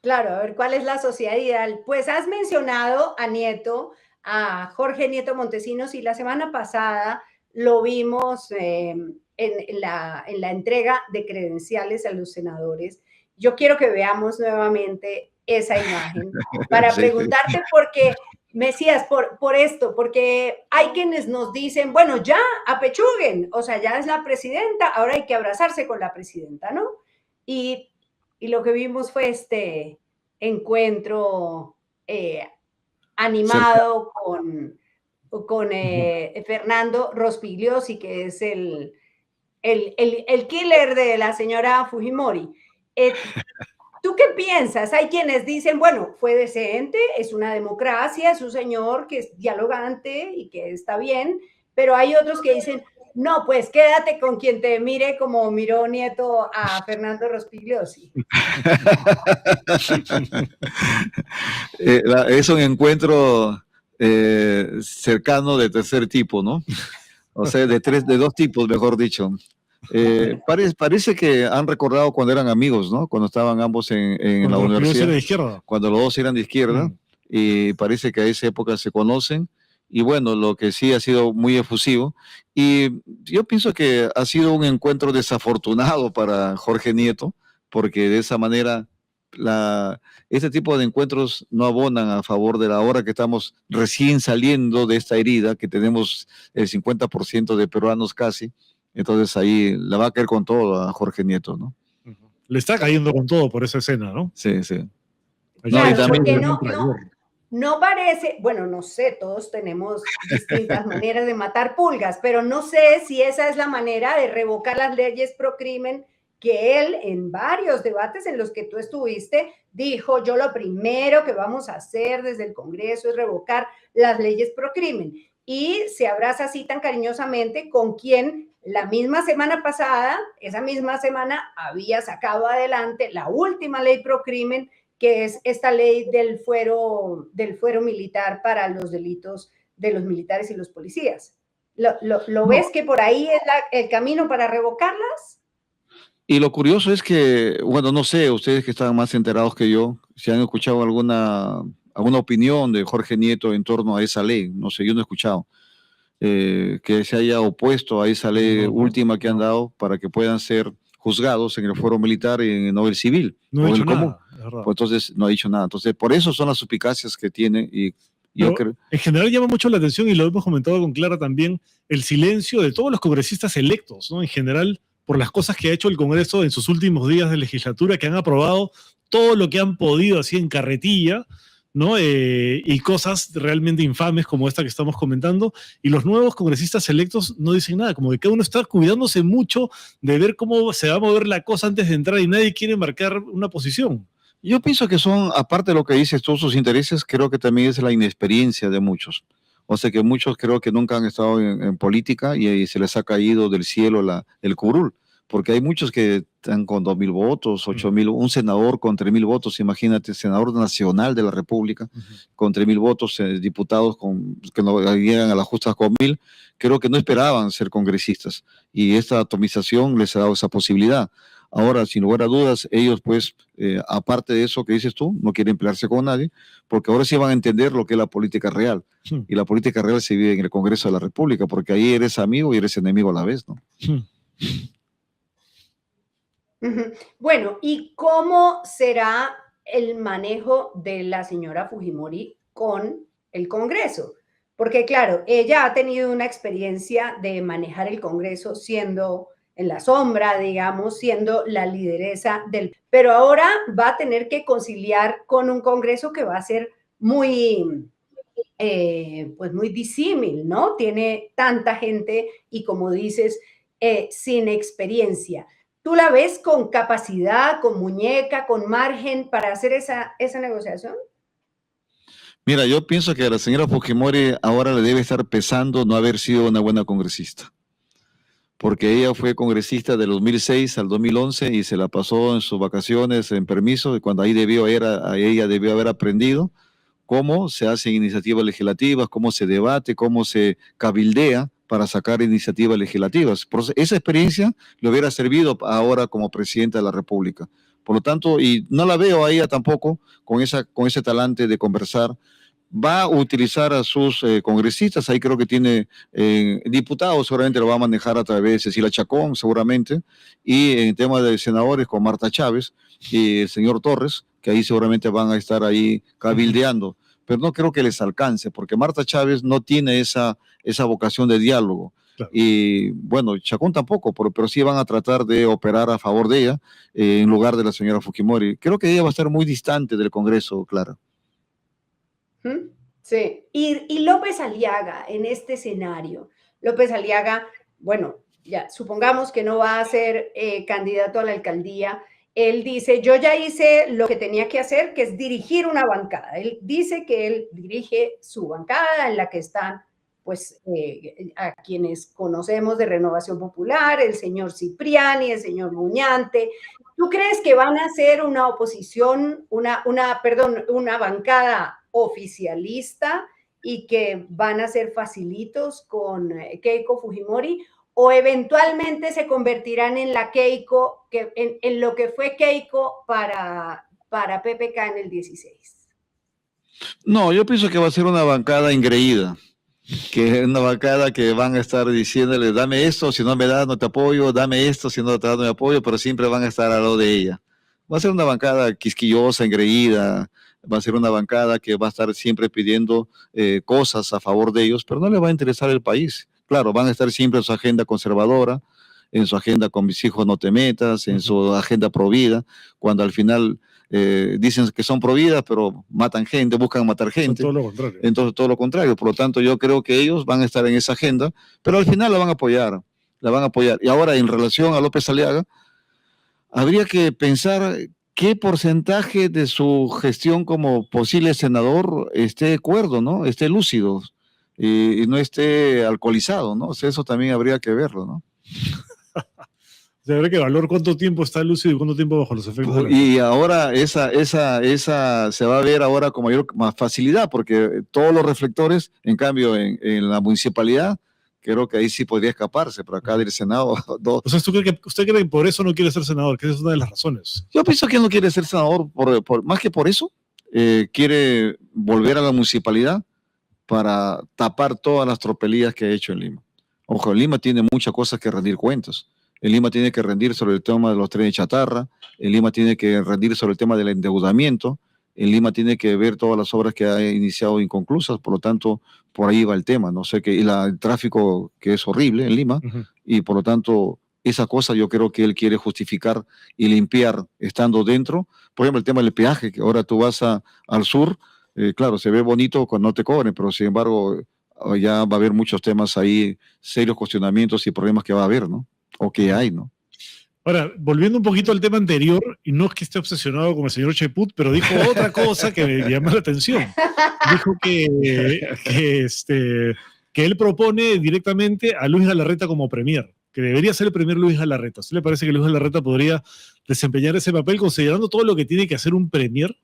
Claro, a ver, ¿cuál es la sociedad ideal? Pues has mencionado a Nieto, a Jorge Nieto Montesinos, y la semana pasada lo vimos en la entrega de credenciales a los senadores. Yo quiero que veamos nuevamente esa imagen para preguntarte porque, Mesías, por esto, porque hay quienes nos dicen, bueno, ya apechuguen, o sea, ya es la presidenta, ahora hay que abrazarse con la presidenta, ¿no? Y lo que vimos fue este encuentro animado con Fernando Rospigliosi, que es el killer de la señora Fujimori. ¿Tú qué piensas? Hay quienes dicen, bueno, fue decente, es una democracia, es un señor que es dialogante y que está bien, pero hay otros que dicen, no, pues quédate con quien te mire como miró Nieto a Fernando Rospigliosi. Es un encuentro cercano de tercer tipo, ¿no? O sea, de dos tipos, mejor dicho. Parece que han recordado cuando eran amigos, ¿no? Cuando estaban ambos en la universidad. De izquierda. Cuando los dos eran de izquierda. Y parece que a esa época se conocen. Y bueno, lo que sí ha sido muy efusivo. Y yo pienso que ha sido un encuentro desafortunado para Jorge Nieto, porque de esa manera este tipo de encuentros no abonan a favor de la hora que estamos recién saliendo de esta herida, que tenemos el 50% de peruanos casi. Entonces ahí la va a caer con todo a Jorge Nieto, ¿no? Le está cayendo con todo por esa escena, ¿no? Sí, sí. Claro, no, y también no parece, bueno, no sé, todos tenemos distintas maneras de matar pulgas, pero no sé si esa es la manera de revocar las leyes pro crimen que él en varios debates en los que tú estuviste dijo, yo lo primero que vamos a hacer desde el Congreso es revocar las leyes pro crimen. Y se abraza así tan cariñosamente con quien la misma semana pasada, esa misma semana, había sacado adelante la última ley pro crimen, que es esta ley del fuero militar para los delitos de los militares y los policías. ¿Lo ves que por ahí es el camino para revocarlas? Y lo curioso es que, bueno, no sé, ustedes que están más enterados que yo, si han escuchado alguna opinión de Jorge Nieto en torno a esa ley. No sé, yo no he escuchado que se haya opuesto a esa ley última que han dado para que puedan ser juzgados en el fuero militar y en el civil. No ha dicho nada. Pues entonces no ha dicho nada. Entonces, por eso son las suspicacias que tiene. Y yo creo. En general llama mucho la atención, y lo hemos comentado con Clara también, el silencio de todos los congresistas electos, ¿no? En general, por las cosas que ha hecho el Congreso en sus últimos días de legislatura, que han aprobado todo lo que han podido así en carretilla, ¿no? Y cosas realmente infames como esta que estamos comentando, y los nuevos congresistas electos no dicen nada, como que cada uno está cuidándose mucho de ver cómo se va a mover la cosa antes de entrar y nadie quiere marcar una posición. Yo pienso que son, aparte de lo que dices, todos sus intereses, creo que también es la inexperiencia de muchos. O sea que muchos creo que nunca han estado en política y se les ha caído del cielo el curul. Porque hay muchos que están con 2.000 votos, 8.000, un senador con 3.000 votos, imagínate, senador nacional de la República, con 3.000 votos, diputados que no llegan a las justas con 1.000, creo que no esperaban ser congresistas, y esta atomización les ha dado esa posibilidad. Ahora, sin lugar a dudas, ellos pues, aparte de eso que dices tú, no quieren pelearse con nadie, porque ahora sí van a entender lo que es la política real, y la política real se vive en el Congreso de la República, porque ahí eres amigo y eres enemigo a la vez, ¿no? Bueno, ¿y cómo será el manejo de la señora Fujimori con el Congreso? Porque claro, ella ha tenido una experiencia de manejar el Congreso siendo en la sombra, digamos, siendo la lideresa del... Pero ahora va a tener que conciliar con un Congreso que va a ser muy, pues muy disímil, ¿no? Tiene tanta gente y, como dices, sin experiencia. ¿Tú la ves con capacidad, con muñeca, con margen para hacer esa negociación? Mira, yo pienso que a la señora Fujimori ahora le debe estar pesando no haber sido una buena congresista, porque ella fue congresista del 2006 al 2011 y se la pasó en sus vacaciones en permiso, cuando ahí ella debió haber aprendido cómo se hacen iniciativas legislativas, cómo se debate, cómo se cabildea para sacar iniciativas legislativas. Esa experiencia le hubiera servido ahora como presidenta de la República. Por lo tanto, y no la veo a ella tampoco con ese talante de conversar. Va a utilizar a sus congresistas, ahí creo que tiene diputados, seguramente lo va a manejar a través de Cecilia Chacón, seguramente, y en tema de senadores con Marta Chávez y el señor Torres, que ahí seguramente van a estar ahí cabildeando, pero no creo que les alcance, porque Marta Chávez no tiene esa vocación de diálogo. Claro. Y bueno, Chacón tampoco, pero sí van a tratar de operar a favor de ella en lugar de la señora Fujimori. Creo que ella va a estar muy distante del Congreso, Clara. Sí, y López Aliaga en este escenario. López Aliaga, bueno, ya supongamos que no va a ser candidato a la alcaldía. Él dice, yo ya hice lo que tenía que hacer, que es dirigir una bancada. Él dice que él dirige su bancada en la que están, pues, a quienes conocemos de Renovación Popular, el señor Cipriani, el señor Muñante. ¿Tú crees que van a hacer una oposición, una bancada oficialista y que van a ser facilitos con Keiko Fujimori, o eventualmente se convertirán en la Keiko, en lo que fue Keiko para PPK en el 16? No, yo pienso que va a ser una bancada engreída, que es una bancada que van a estar diciéndole, dame esto, si no me das no te apoyo, dame esto, si no te das no me apoyo, pero siempre van a estar al lado de ella. Va a ser una bancada quisquillosa, engreída, va a ser una bancada que va a estar siempre pidiendo cosas a favor de ellos, pero no le va a interesar el país. Claro, van a estar siempre en su agenda conservadora, en su agenda con mis hijos no te metas, en su agenda pro vida, cuando al final dicen que son pro vida, pero matan gente, buscan matar gente. Todo lo contrario. Entonces, todo lo contrario. Por lo tanto, yo creo que ellos van a estar en esa agenda, pero al final la van a apoyar, la van a apoyar. Y ahora, en relación a López Aliaga, habría que pensar qué porcentaje de su gestión como posible senador esté cuerdo, ¿no? Esté lúcido y no esté alcoholizado, ¿no? O sea, eso también habría que verlo, ¿no? O sea, habría que evaluar cuánto tiempo está lúcido y cuánto tiempo bajo los efectos. Y ahora esa se va a ver ahora con más facilidad, porque todos los reflectores, en cambio, en la municipalidad, creo que ahí sí podría escaparse, pero acá del Senado... O sea, ¿usted cree que por eso no quiere ser senador? Que esa es una de las razones. Yo pienso que no quiere ser senador, más que por eso, quiere volver a la municipalidad para tapar todas las tropelías que ha hecho en Lima. Ojo, en Lima tiene muchas cosas que rendir cuentas. En Lima tiene que rendir sobre el tema de los trenes de chatarra, en Lima tiene que rendir sobre el tema del endeudamiento, en Lima tiene que ver todas las obras que ha iniciado inconclusas, por lo tanto, por ahí va el tema, no sé, el tráfico que es horrible en Lima, y por lo tanto, esa cosa yo creo que él quiere justificar y limpiar estando dentro. Por ejemplo, el tema del peaje, que ahora tú vas al sur, claro, se ve bonito cuando no te cobren, pero sin embargo, ya va a haber muchos temas ahí, serios cuestionamientos y problemas que va a haber, ¿no? O que hay, ¿no? Ahora, volviendo un poquito al tema anterior, y no es que esté obsesionado con el señor Cheput, pero dijo otra cosa que me llama la atención. Dijo que él propone directamente a Luis Galarreta como premier, que debería ser el premier Luis Galarreta. ¿A usted le parece que Luis Galarreta podría desempeñar ese papel considerando todo lo que tiene que hacer un premier?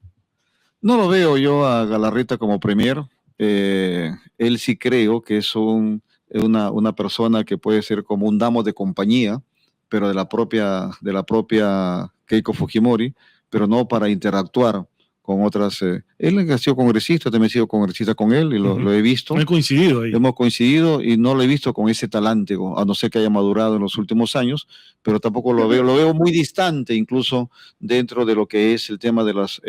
No lo veo yo a Galarreta como premier. Él sí creo que es una persona que puede ser como un damo de compañía, pero de la propia Keiko Fujimori, pero no para interactuar con otras. Él ha sido congresista, también he sido congresista con él y lo he visto. He coincidido ahí. Hemos coincidido y no lo he visto con ese talante, a no ser que haya madurado en los últimos años, pero tampoco lo veo muy distante incluso dentro de lo que es el tema de los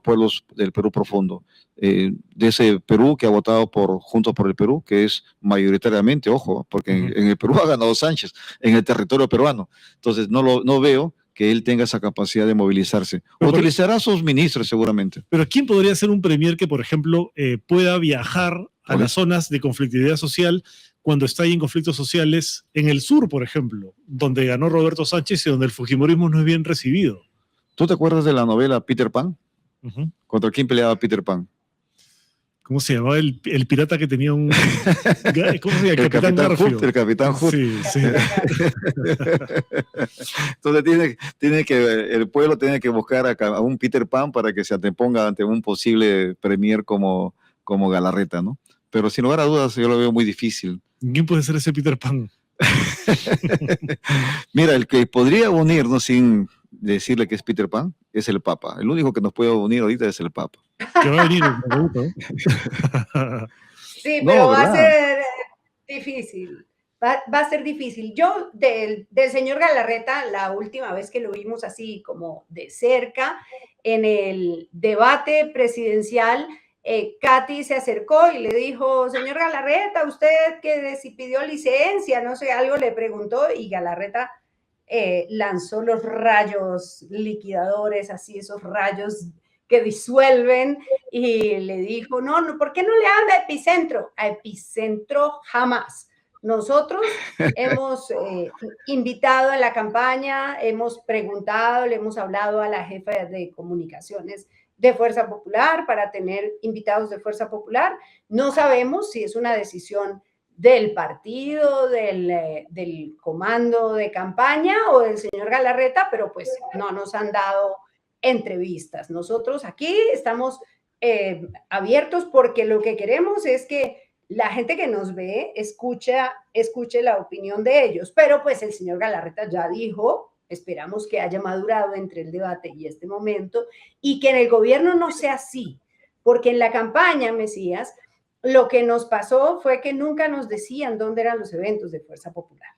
pueblos del Perú profundo. De ese Perú que ha votado Juntos por el Perú, que es mayoritariamente, ojo, porque en el Perú ha ganado Sánchez, en el territorio peruano. Entonces no veo que él tenga esa capacidad de movilizarse. Utilizará a sus ministros seguramente. Pero ¿quién podría ser un premier que, por ejemplo, pueda viajar a las zonas de conflictividad social cuando está ahí en conflictos sociales en el sur, por ejemplo, donde ganó Roberto Sánchez y donde el fujimorismo no es bien recibido? ¿Tú te acuerdas de la novela Peter Pan? ¿Contra quién peleaba Peter Pan? ¿Cómo se llamaba el pirata que tenía un... ¿Cómo se llama? El Capitán Garfio. El Capitán Hood. Sí. Entonces el pueblo tiene que buscar a un Peter Pan para que se anteponga ante un posible premier como Galarreta, ¿no? Pero sin lugar a dudas yo lo veo muy difícil. ¿Quién puede ser ese Peter Pan? Mira, el que podría unirnos sin decirle que es Peter Pan es el Papa. El único que nos puede unir ahorita es el Papa. Que va a venir, Sí, pero va a ser difícil. Va a ser difícil. Yo, del señor Galarreta, la última vez que lo vimos así como de cerca, en el debate presidencial, Katy se acercó y le dijo, señor Galarreta, usted que si pidió licencia, no sé, algo le preguntó, y Galarreta lanzó los rayos liquidadores, así esos rayos que disuelven, y le dijo, no, ¿por qué no le habla a Epicentro? A Epicentro jamás. Nosotros hemos invitado a la campaña, hemos preguntado, le hemos hablado a la jefa de comunicaciones de Fuerza Popular para tener invitados de Fuerza Popular. No sabemos si es una decisión del partido, del comando de campaña o del señor Galarreta, pero pues no nos han dado entrevistas. Nosotros aquí estamos abiertos porque lo que queremos es que la gente que nos ve escuche la opinión de ellos, pero pues el señor Galarreta ya dijo, esperamos que haya madurado entre el debate y este momento, y que en el gobierno no sea así, porque en la campaña, Mesías, lo que nos pasó fue que nunca nos decían dónde eran los eventos de Fuerza Popular.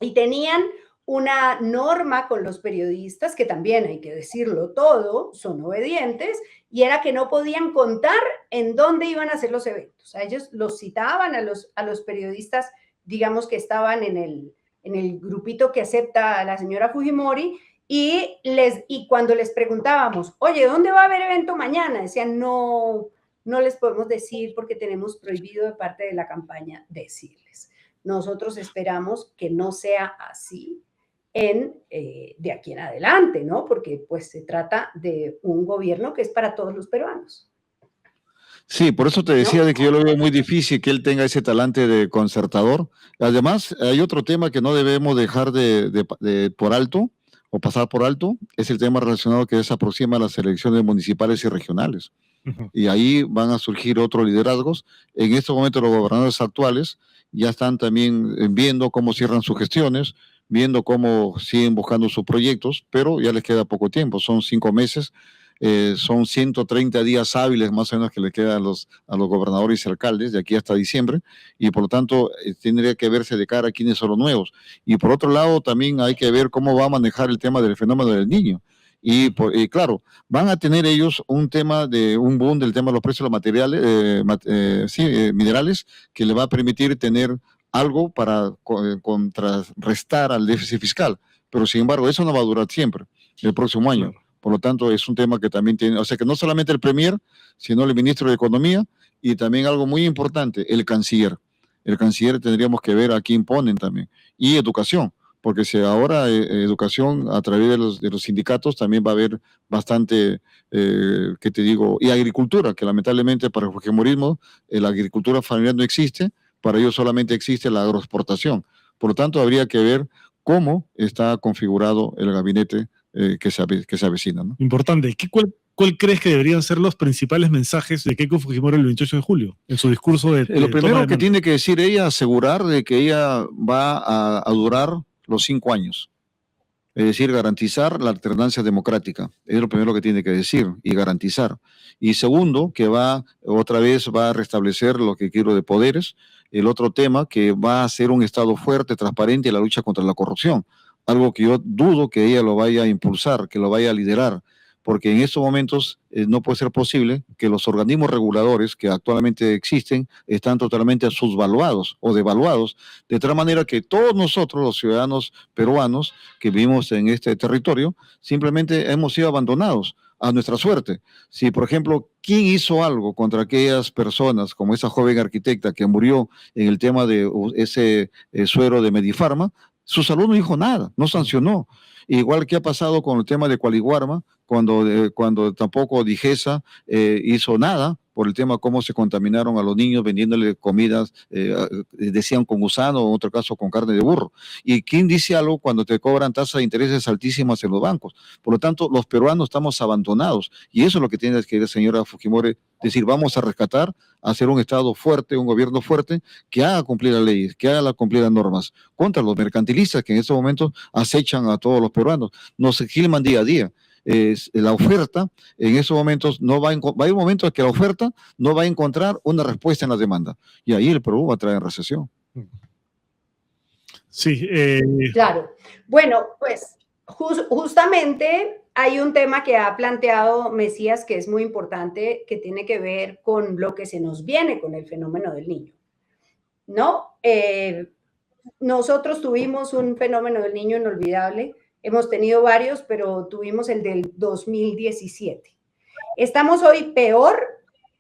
Y tenían una norma con los periodistas, que también hay que decirlo todo, son obedientes, y era que no podían contar en dónde iban a hacer los eventos. A ellos los citaban a los periodistas, digamos que estaban en el grupito que acepta a la señora Fujimori, y cuando les preguntábamos, oye, ¿dónde va a haber evento mañana? Decían, no les podemos decir porque tenemos prohibido de parte de la campaña decirles. Nosotros esperamos que no sea así de aquí en adelante, ¿no? Porque pues se trata de un gobierno que es para todos los peruanos. Sí, por eso te decía de que yo lo veo muy difícil que él tenga ese talante de concertador. Además, hay otro tema que no debemos dejar por alto o pasar por alto, es el tema relacionado que se aproxima a las elecciones municipales y regionales. Y ahí van a surgir otros liderazgos. En este momento los gobernadores actuales ya están también viendo cómo cierran sus gestiones, viendo cómo siguen buscando sus proyectos, pero ya les queda poco tiempo, son 5 meses, son 130 días hábiles más o menos que le quedan a los gobernadores y alcaldes de aquí hasta diciembre, y por lo tanto tendría que verse de cara a quiénes son los nuevos. Y por otro lado también hay que ver cómo va a manejar el tema del fenómeno del Niño. Y claro, van a tener ellos un tema un boom del tema de los precios de los materiales, minerales, que le va a permitir tener algo para contrarrestar al déficit fiscal. Pero sin embargo, eso no va a durar siempre, el próximo año. Por lo tanto, es un tema que también tiene, o sea que no solamente el premier, sino el ministro de Economía y también algo muy importante, el canciller. El canciller tendríamos que ver a quién ponen también. Y educación. Porque si ahora educación a través de los sindicatos también va a haber bastante, ¿qué te digo? Y agricultura, que lamentablemente para el fujimorismo la agricultura familiar no existe, para ellos solamente existe la agroexportación. Por lo tanto, habría que ver cómo está configurado el gabinete que se avecina, ¿no? Importante. ¿Cuál crees que deberían ser los principales mensajes de Keiko Fujimori el 28 de julio, en su discurso de lo primero que tiene que decir ella, asegurar de que ella va a durar los 5 años. Es decir, garantizar la alternancia democrática. Es lo primero que tiene que decir y garantizar. Y segundo, que otra vez va a restablecer lo que quiero de poderes. El otro tema, que va a ser un Estado fuerte, transparente en la lucha contra la corrupción. Algo que yo dudo que ella lo vaya a impulsar, que lo vaya a liderar, porque en estos momentos no puede ser posible que los organismos reguladores que actualmente existen están totalmente subvaluados o devaluados, de tal manera que todos nosotros, los ciudadanos peruanos que vivimos en este territorio, simplemente hemos sido abandonados a nuestra suerte. Si, por ejemplo, ¿quién hizo algo contra aquellas personas, como esa joven arquitecta que murió en el tema de ese suero de Medifarma? Su salud no dijo nada, no sancionó. Igual que ha pasado con el tema de Qualiguarma, cuando tampoco Digesa hizo nada por el tema cómo se contaminaron a los niños vendiéndole comidas, decían con gusano, o en otro caso con carne de burro. ¿Y quién dice algo cuando te cobran tasas de intereses altísimas en los bancos? Por lo tanto, los peruanos estamos abandonados, y eso es lo que tiene que decir, señora Fujimori, decir, vamos a rescatar, a hacer un Estado fuerte, un gobierno fuerte, que haga cumplir las leyes, que haga cumplir las normas, contra los mercantilistas que en estos momentos acechan a todos los peruanos, nos gilman día a día. La oferta en esos momentos va a haber momentos en que la oferta no va a encontrar una respuesta en la demanda, y ahí el Perú va a traer en recesión. Sí. Claro. Bueno, pues justamente hay un tema que ha planteado Mesías que es muy importante, que tiene que ver con lo que se nos viene con el fenómeno del niño, ¿no? Nosotros tuvimos un fenómeno del niño inolvidable. Hemos tenido varios, pero tuvimos el del 2017. Estamos hoy peor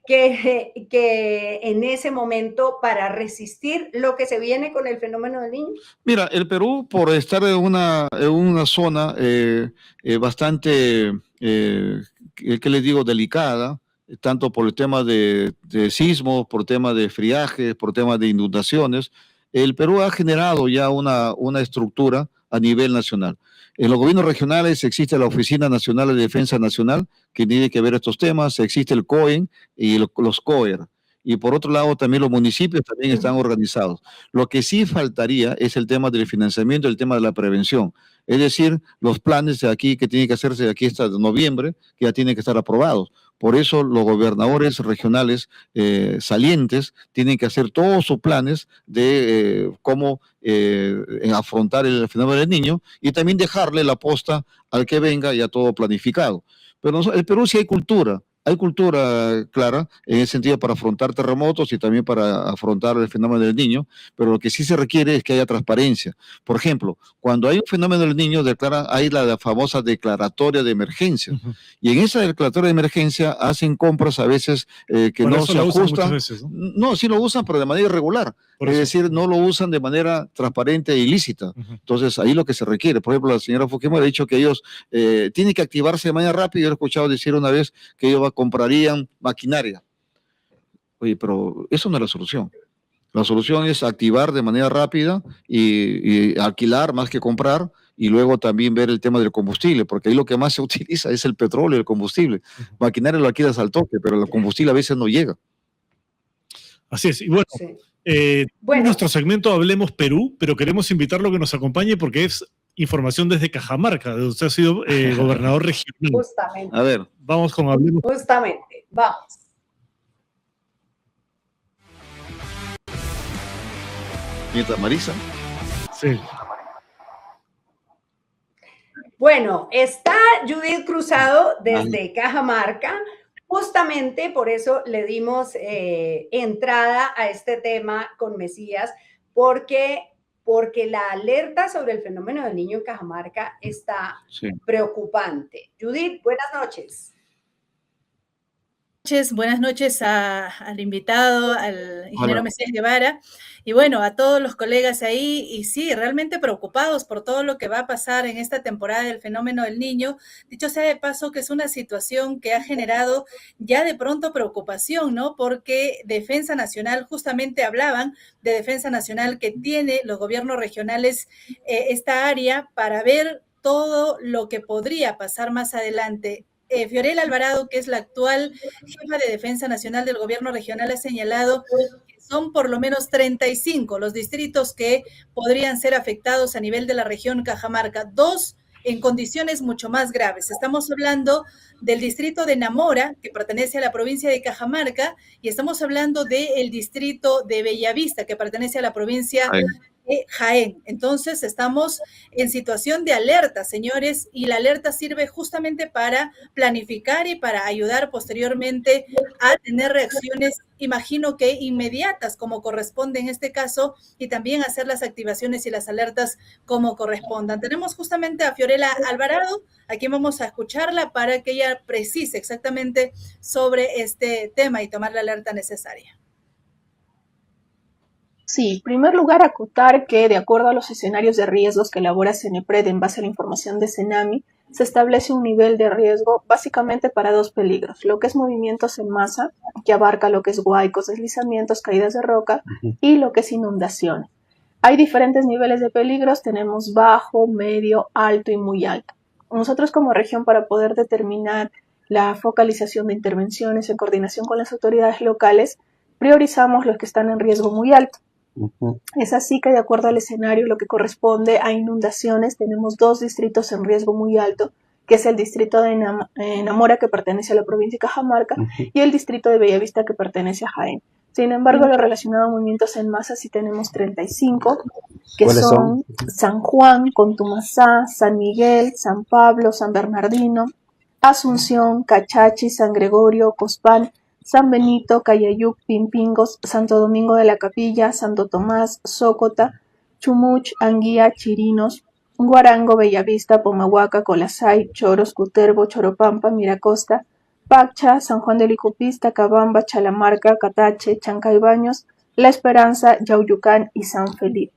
que en ese momento para resistir lo que se viene con el fenómeno del niño. Mira, el Perú, por estar en una zona bastante, ¿qué les digo?, delicada, tanto por el tema de sismos, por tema de friajes, por tema de inundaciones, el Perú ha generado ya una estructura a nivel nacional. En los gobiernos regionales existe la Oficina Nacional de Defensa Nacional, que tiene que ver estos temas, existe el COEN y los COER. Y por otro lado, también los municipios también están organizados. Lo que sí faltaría es el tema del financiamiento, el tema de la prevención. Es decir, los planes de aquí que tienen que hacerse de aquí hasta noviembre, que ya tienen que estar aprobados. Por eso los gobernadores regionales salientes tienen que hacer todos sus planes de cómo afrontar el fenómeno del niño, y también dejarle la posta al que venga ya todo planificado. Pero el Perú sí hay cultura clara en ese sentido para afrontar terremotos y también para afrontar el fenómeno del niño, pero lo que sí se requiere es que haya transparencia. Por ejemplo, cuando hay un fenómeno del niño, hay la famosa declaratoria de emergencia, y en esa declaratoria de emergencia hacen compras a veces que no se ajustan. Veces, ¿no? Sí lo usan, pero de manera irregular. Es decir, no lo usan de manera transparente e ilícita. Entonces, ahí lo que se requiere. Por ejemplo, la señora Fujimori ha dicho que ellos tienen que activarse de manera rápida. Yo he escuchado decir una vez que ellos comprarían maquinaria. Oye, pero eso no es la solución. La solución es activar de manera rápida y alquilar más que comprar, y luego también ver el tema del combustible, porque ahí lo que más se utiliza es el petróleo y el combustible. Maquinaria lo alquilas al toque, pero el combustible a veces no llega. Así es. Y bueno, bueno, nuestro segmento Hablemos Perú, pero queremos invitarlo a que nos acompañe porque es información desde Cajamarca, donde usted ha sido gobernador regional. Justamente. A ver, vamos con Hablemos. Justamente, vamos. Mientras Marisa. Sí. Bueno, está Judith Cruzado desde Cajamarca. Justamente por eso le dimos entrada a este tema con Mesías, porque la alerta sobre el fenómeno del niño en Cajamarca está preocupante. Judith, buenas noches. Buenas noches al invitado, al ingeniero Mesías Guevara, y bueno, a todos los colegas ahí, y sí, realmente preocupados por todo lo que va a pasar en esta temporada del fenómeno del niño. Dicho sea de paso que es una situación que ha generado ya de pronto preocupación, ¿no? Porque Defensa Nacional, justamente hablaban de Defensa Nacional que tiene los gobiernos regionales esta área para ver todo lo que podría pasar más adelante. Fiorella Alvarado, que es la actual jefa de Defensa Nacional del Gobierno Regional, ha señalado que son por lo menos 35 los distritos que podrían ser afectados a nivel de la región Cajamarca. 2 en condiciones mucho más graves. Estamos hablando del distrito de Namora, que pertenece a la provincia de Cajamarca, y estamos hablando del distrito de Bellavista, que pertenece a la provincia de Jaén. Entonces, estamos en situación de alerta, señores, y la alerta sirve justamente para planificar y para ayudar posteriormente a tener reacciones, imagino que inmediatas, como corresponde en este caso, y también hacer las activaciones y las alertas como correspondan. Tenemos justamente a Fiorella Alvarado, a quien vamos a escucharla para que ella precise exactamente sobre este tema y tomar la alerta necesaria. Sí, en primer lugar, acotar que de acuerdo a los escenarios de riesgos que elabora CENEPRED en base a la información de CENAMI, se establece un nivel de riesgo básicamente para 2 peligros, lo que es movimientos en masa, que abarca lo que es huaicos, deslizamientos, caídas de roca, y lo que es inundaciones. Hay diferentes niveles de peligros, tenemos bajo, medio, alto y muy alto. Nosotros como región, para poder determinar la focalización de intervenciones en coordinación con las autoridades locales, priorizamos los que están en riesgo muy alto. Es así que de acuerdo al escenario, lo que corresponde a inundaciones, tenemos 2 distritos en riesgo muy alto, que es el distrito de Namora, que pertenece a la provincia de Cajamarca, y el distrito de Bellavista, que pertenece a Jaén. Sin embargo, lo relacionado a movimientos en masa sí tenemos 35, que son San Juan, Contumasá, San Miguel, San Pablo, San Bernardino, Asunción, Cachachi, San Gregorio, Cospán, San Benito, Cayayuc, Pimpingos, Santo Domingo de la Capilla, Santo Tomás, Sócota, Chumuch, Anguía, Chirinos, Guarango, Bellavista, Pomahuaca, Colasay, Choros, Cutervo, Choropampa, Miracosta, Pacha, San Juan de Licupista, Cabamba, Chalamarca, Catache, Chancaybaños, La Esperanza, Yauyucán y San Felipe.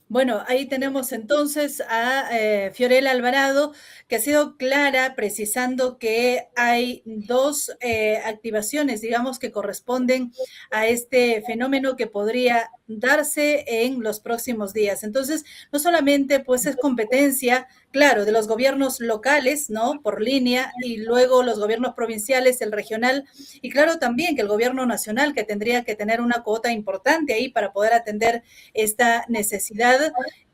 Bueno, ahí tenemos entonces a Fiorella Alvarado, que ha sido clara precisando que hay 2 activaciones, digamos, que corresponden a este fenómeno que podría darse en los próximos días. Entonces, no solamente pues es competencia, claro, de los gobiernos locales, ¿no? Por línea, y luego los gobiernos provinciales, el regional, y claro también que el gobierno nacional, que tendría que tener una cuota importante ahí para poder atender esta necesidad,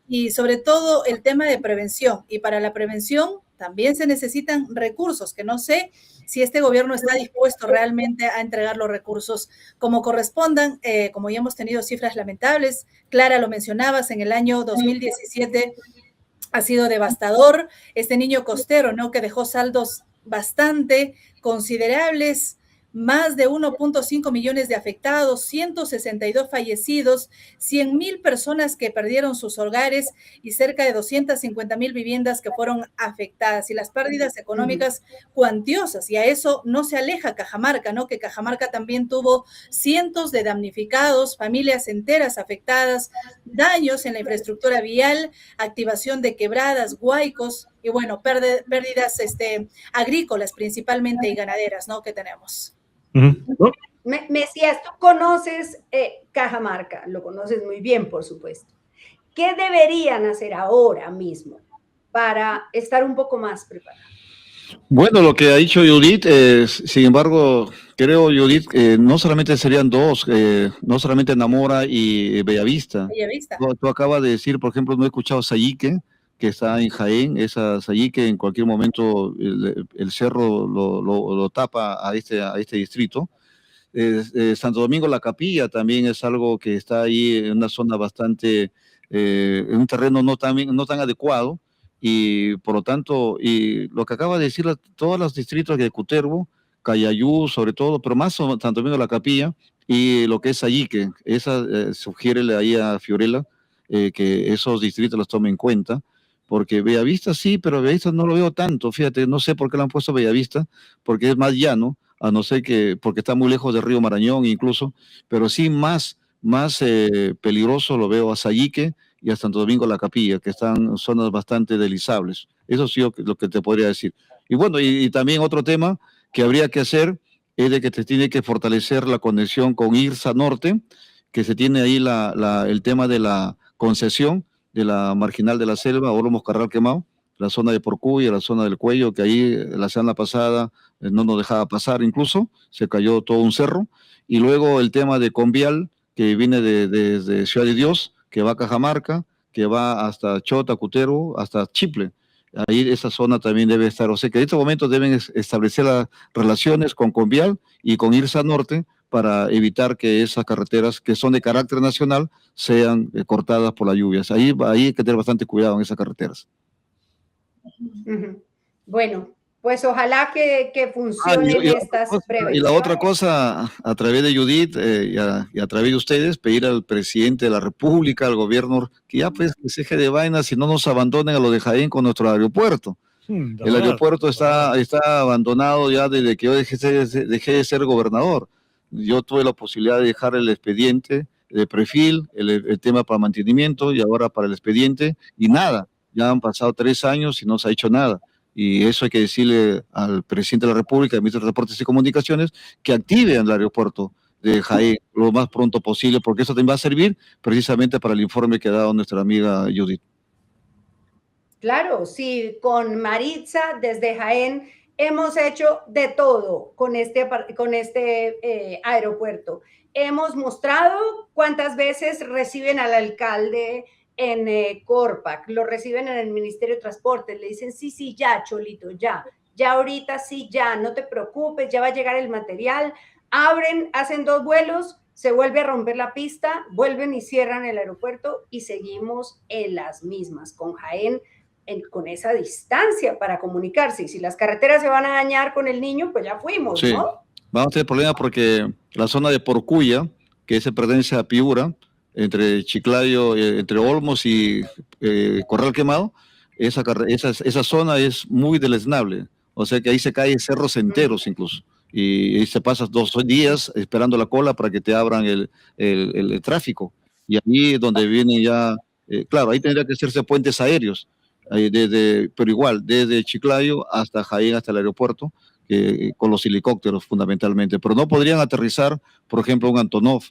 y sobre todo el tema de prevención. Y para la prevención también se necesitan recursos, que no sé si este gobierno está dispuesto realmente a entregar los recursos como correspondan, como ya hemos tenido cifras lamentables. Clara, lo mencionabas, en el año 2017 ha sido devastador este niño costero, ¿no? Que dejó saldos bastante considerables, más de 1.5 millones de afectados, 162 fallecidos, 100,000 personas que perdieron sus hogares y cerca de 250,000 viviendas que fueron afectadas, y las pérdidas económicas cuantiosas. Y a eso no se aleja Cajamarca, ¿no? Que Cajamarca también tuvo cientos de damnificados, familias enteras afectadas, daños en la infraestructura vial, activación de quebradas, huaicos y bueno, pérdidas agrícolas principalmente y ganaderas, ¿no? Que tenemos. Mesías, tú conoces Cajamarca, lo conoces muy bien, por supuesto. ¿Qué deberían hacer ahora mismo para estar un poco más preparados? Bueno, lo que ha dicho Judith, sin embargo, creo, Judith, no solamente serían 2, no solamente Namora y Bellavista. Bellavista. Tú acabas de decir, por ejemplo, no he escuchado Sayique, que está en Jaén, esa Sayique en cualquier momento el cerro lo tapa a este distrito. Santo Domingo la Capilla también es algo que está ahí en una zona bastante, en un terreno no tan adecuado, y por lo tanto, y lo que acaba de decir, todos los distritos de Cutervo, Cayayú sobre todo, pero más Santo Domingo la Capilla, y lo que es Sayique, esa sugiérele ahí a Fiorella que esos distritos los tome en cuenta, porque Bellavista sí, pero Bellavista no lo veo tanto, fíjate, no sé por qué lo han puesto Bellavista, porque es más llano, a no ser que, porque está muy lejos del río Marañón incluso, pero sí más peligroso lo veo a Sayique y a Santo Domingo la Capilla, que están en zonas bastante deslizables. Eso sí lo que te podría decir. Y bueno, y también otro tema que habría que hacer es de que te tiene que fortalecer la conexión con IRSA Norte, que se tiene ahí el tema de la concesión de la Marginal de la Selva, Oro Moscarral Quemado, la zona de Porcuya, la zona del Cuello, que ahí la semana pasada no nos dejaba pasar incluso, se cayó todo un cerro, y luego el tema de Convial, que viene desde Ciudad de Dios, que va a Cajamarca, que va hasta Chota, Cutero, hasta Chiple. Ahí esa zona también debe estar. O sea que en este momento deben establecer las relaciones con Convial y con IRSA Norte para evitar que esas carreteras que son de carácter nacional sean cortadas por las lluvias. Ahí hay que tener bastante cuidado en esas carreteras. Bueno, pues ojalá que funcionen estas prevenciones. Y la otra cosa, a través de Judith y a través de ustedes, pedir al presidente de la República, al gobierno, que ya pues que se deje de vainas y no nos abandonen a lo de Jaén con nuestro aeropuerto. El aeropuerto está abandonado ya desde que yo dejé de ser gobernador. Yo tuve la posibilidad de dejar el expediente de perfil, el tema para mantenimiento y ahora para el expediente, y nada. Ya han pasado 3 años y no se ha hecho nada. Y eso hay que decirle al presidente de la República, al ministro de Transportes y Comunicaciones, que active el aeropuerto de Jaén lo más pronto posible, porque eso también va a servir precisamente para el informe que ha dado nuestra amiga Judith. Claro, sí, con Maritza desde Jaén hemos hecho de todo con este aeropuerto. Hemos mostrado cuántas veces reciben al alcalde en Corpac, lo reciben en el Ministerio de Transporte, le dicen sí, ya, Cholito, ya ahorita sí, ya, no te preocupes, ya va a llegar el material, abren, hacen 2 vuelos, se vuelve a romper la pista, vuelven y cierran el aeropuerto y seguimos en las mismas, con Jaén, con esa distancia para comunicarse, y si las carreteras se van a dañar con el niño, pues ya fuimos, sí, ¿no? Vamos a tener problemas porque la zona de Porcuya, que se pertenece a Piura, entre Chiclayo, entre Olmos y Corral Quemado, esa zona es muy deleznable, o sea que ahí se caen cerros enteros incluso, y se pasas 2 días esperando la cola para que te abran el tráfico, y ahí donde vienen ya, claro, ahí tendría que hacerse puentes aéreos, pero igual, desde Chiclayo hasta Jaén, hasta el aeropuerto, con los helicópteros fundamentalmente, pero no podrían aterrizar, por ejemplo, un Antonov,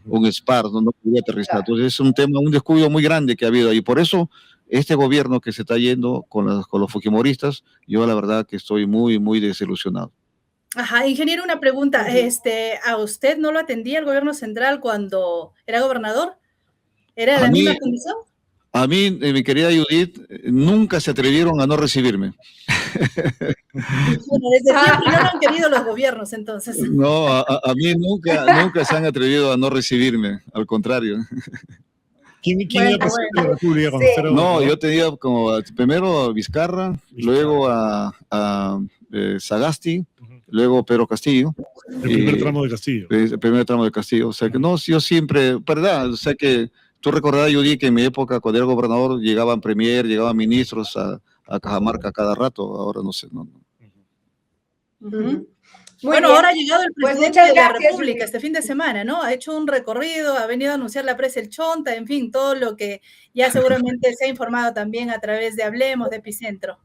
un Spar, no podría aterrizar. Entonces es un descuido muy grande que ha habido ahí. Por eso, este gobierno que se está yendo con los fujimoristas, yo la verdad que estoy muy, muy desilusionado. Ajá, ingeniero, una pregunta. ¿A usted no lo atendía el gobierno central cuando era gobernador? ¿Era la misma condición? A mí, mi querida Judith, nunca se atrevieron a no recibirme. Bueno, desde siempre no lo han querido los gobiernos, entonces. No, a mí nunca se han atrevido a no recibirme, al contrario. ¿Quién era presidente de la República? Sí. No, yo tenía como primero a Vizcarra, luego a Sagasti, luego Pedro Castillo. El primer tramo de Castillo. El primer tramo de Castillo. O sea que no, yo siempre, ¿verdad? O sea que tú recordarás, Judy, que en mi época, cuando era gobernador, llegaban premier, llegaban ministros a Cajamarca cada rato. Ahora no sé. No. Bueno, ahora ha llegado el presidente de la República este fin de semana, ¿no? Ha hecho un recorrido, ha venido a anunciar la presa El Chonta, en fin, todo lo que ya seguramente se ha informado también a través de Hablemos, de Epicentro.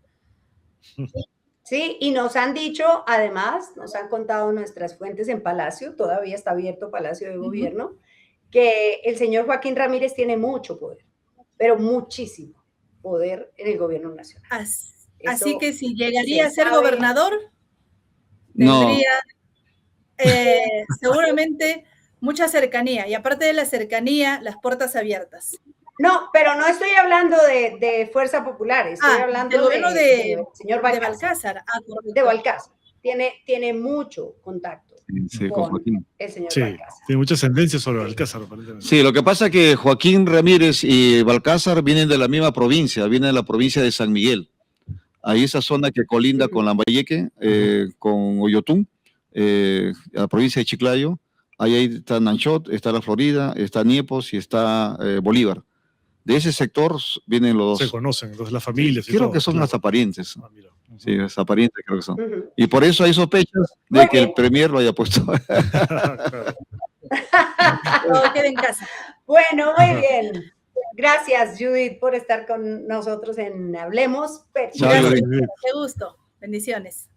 Sí, y nos han dicho, además, nos han contado nuestras fuentes en Palacio, todavía está abierto Palacio de Gobierno, que el señor Joaquín Ramírez tiene mucho poder, pero muchísimo poder en el gobierno nacional. Así que si llegaría a ser gobernador, tendría seguramente mucha cercanía, y aparte de la cercanía, las puertas abiertas. No, pero no estoy hablando de Fuerza Popular, estoy hablando del gobierno de señor Balcázar. De Balcázar. Tiene mucho contacto con Joaquín. El señor Balcázar. Tiene mucha ascendencia sobre Balcázar, aparentemente. Sí, lo que pasa es que Joaquín Ramírez y Balcázar vienen de la misma provincia, vienen de la provincia de San Miguel. Ahí esa zona que colinda con Lambayeque, con Oyotún, la provincia de Chiclayo, ahí está Nanchot, está la Florida, está Niepos y está Bolívar. De ese sector vienen los dos. Se conocen, entonces las familias. Creo que son hasta parientes. Sí, hasta parientes creo que son. Y por eso hay sospechas de que el premier lo haya puesto. Todo queda en casa. Bueno, muy bien. Gracias, Judith, por estar con nosotros en Hablemos. Gracias, qué gusto. Bendiciones.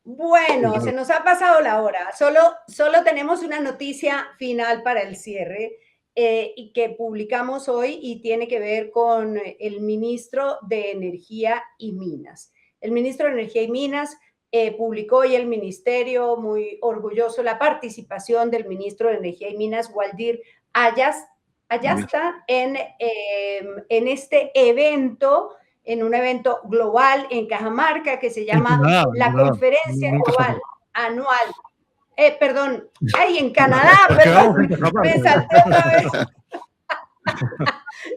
Bueno, se nos ha pasado la hora. Solo tenemos una noticia final para el cierre y que publicamos hoy y tiene que ver con el ministro de Energía y Minas. El ministro de Energía y Minas publicó hoy el ministerio, muy orgulloso, la participación del ministro de Energía y Minas, Waldir Ayasta, en este evento, en un evento global en Cajamarca que se llama la Conferencia Global Anual. Perdón, en Canadá, perdón, me salté otra vez.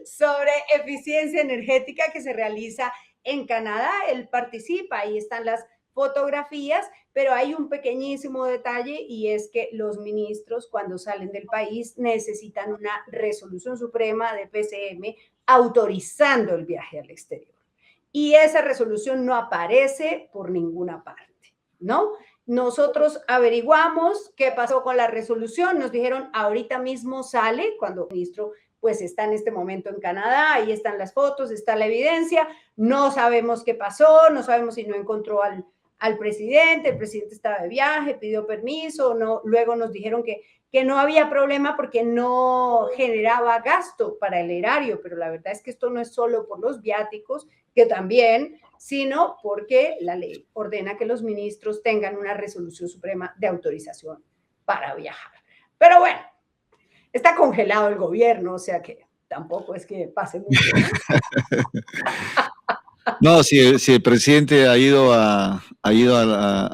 Sobre eficiencia energética que se realiza en Canadá. Él participa, ahí están las fotografías, pero hay un pequeñísimo detalle y es que los ministros cuando salen del país necesitan una resolución suprema de PCM autorizando el viaje al exterior. Y esa resolución no aparece por ninguna parte, ¿no? Nosotros averiguamos qué pasó con la resolución, nos dijeron ahorita mismo sale cuando el ministro pues está en este momento en Canadá, ahí están las fotos, está la evidencia, no sabemos qué pasó, no sabemos si no encontró al presidente, el presidente estaba de viaje, pidió permiso, no, luego nos dijeron que no había problema porque no generaba gasto para el erario, pero la verdad es que esto no es solo por los viáticos, que también, sino porque la ley ordena que los ministros tengan una resolución suprema de autorización para viajar. Pero bueno, está congelado el gobierno, o sea que tampoco es que pase mucho, ¿no? No, si el presidente ha ido a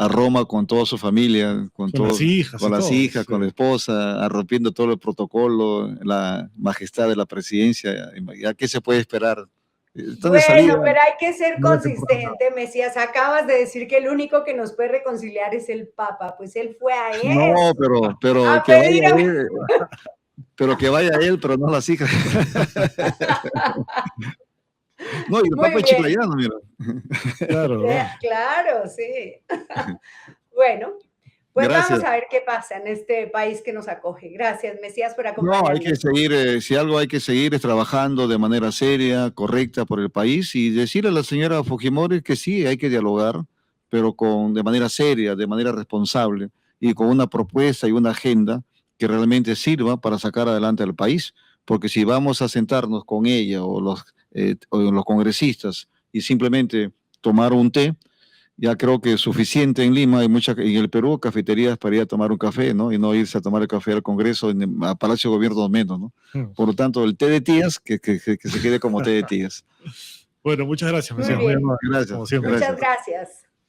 Roma con toda su familia, con las hijas, con la esposa, rompiendo todo el protocolo, la majestad de la presidencia, ¿ya qué se puede esperar? Bueno, pero hay que ser consistente, Mesías. Acabas de decir que el único que nos puede reconciliar es el Papa, pues él fue a él. No, pero que vaya él. Pero que vaya él, pero no las hijas. No, y el Papa es chiclayano, mira. Claro, sí. Bueno, pues gracias. Vamos a ver qué pasa en este país que nos acoge. Gracias, Mesías, por acompañarnos. No, hay que seguir, si algo hay que seguir es trabajando de manera seria, correcta por el país y decirle a la señora Fujimori que sí, hay que dialogar, pero de manera seria, de manera responsable y con una propuesta y una agenda que realmente sirva para sacar adelante al país, porque si vamos a sentarnos con ella o los congresistas y simplemente tomar un té, ya creo que es suficiente en Lima, en el Perú, cafeterías para ir a tomar un café, ¿no? Y no irse a tomar el café al Congreso, a Palacio de Gobierno menos, ¿no? Por lo tanto, el té de tías, que se quede como té de tías. Bueno, muchas gracias. Muy bien. Gracias. Muchas gracias.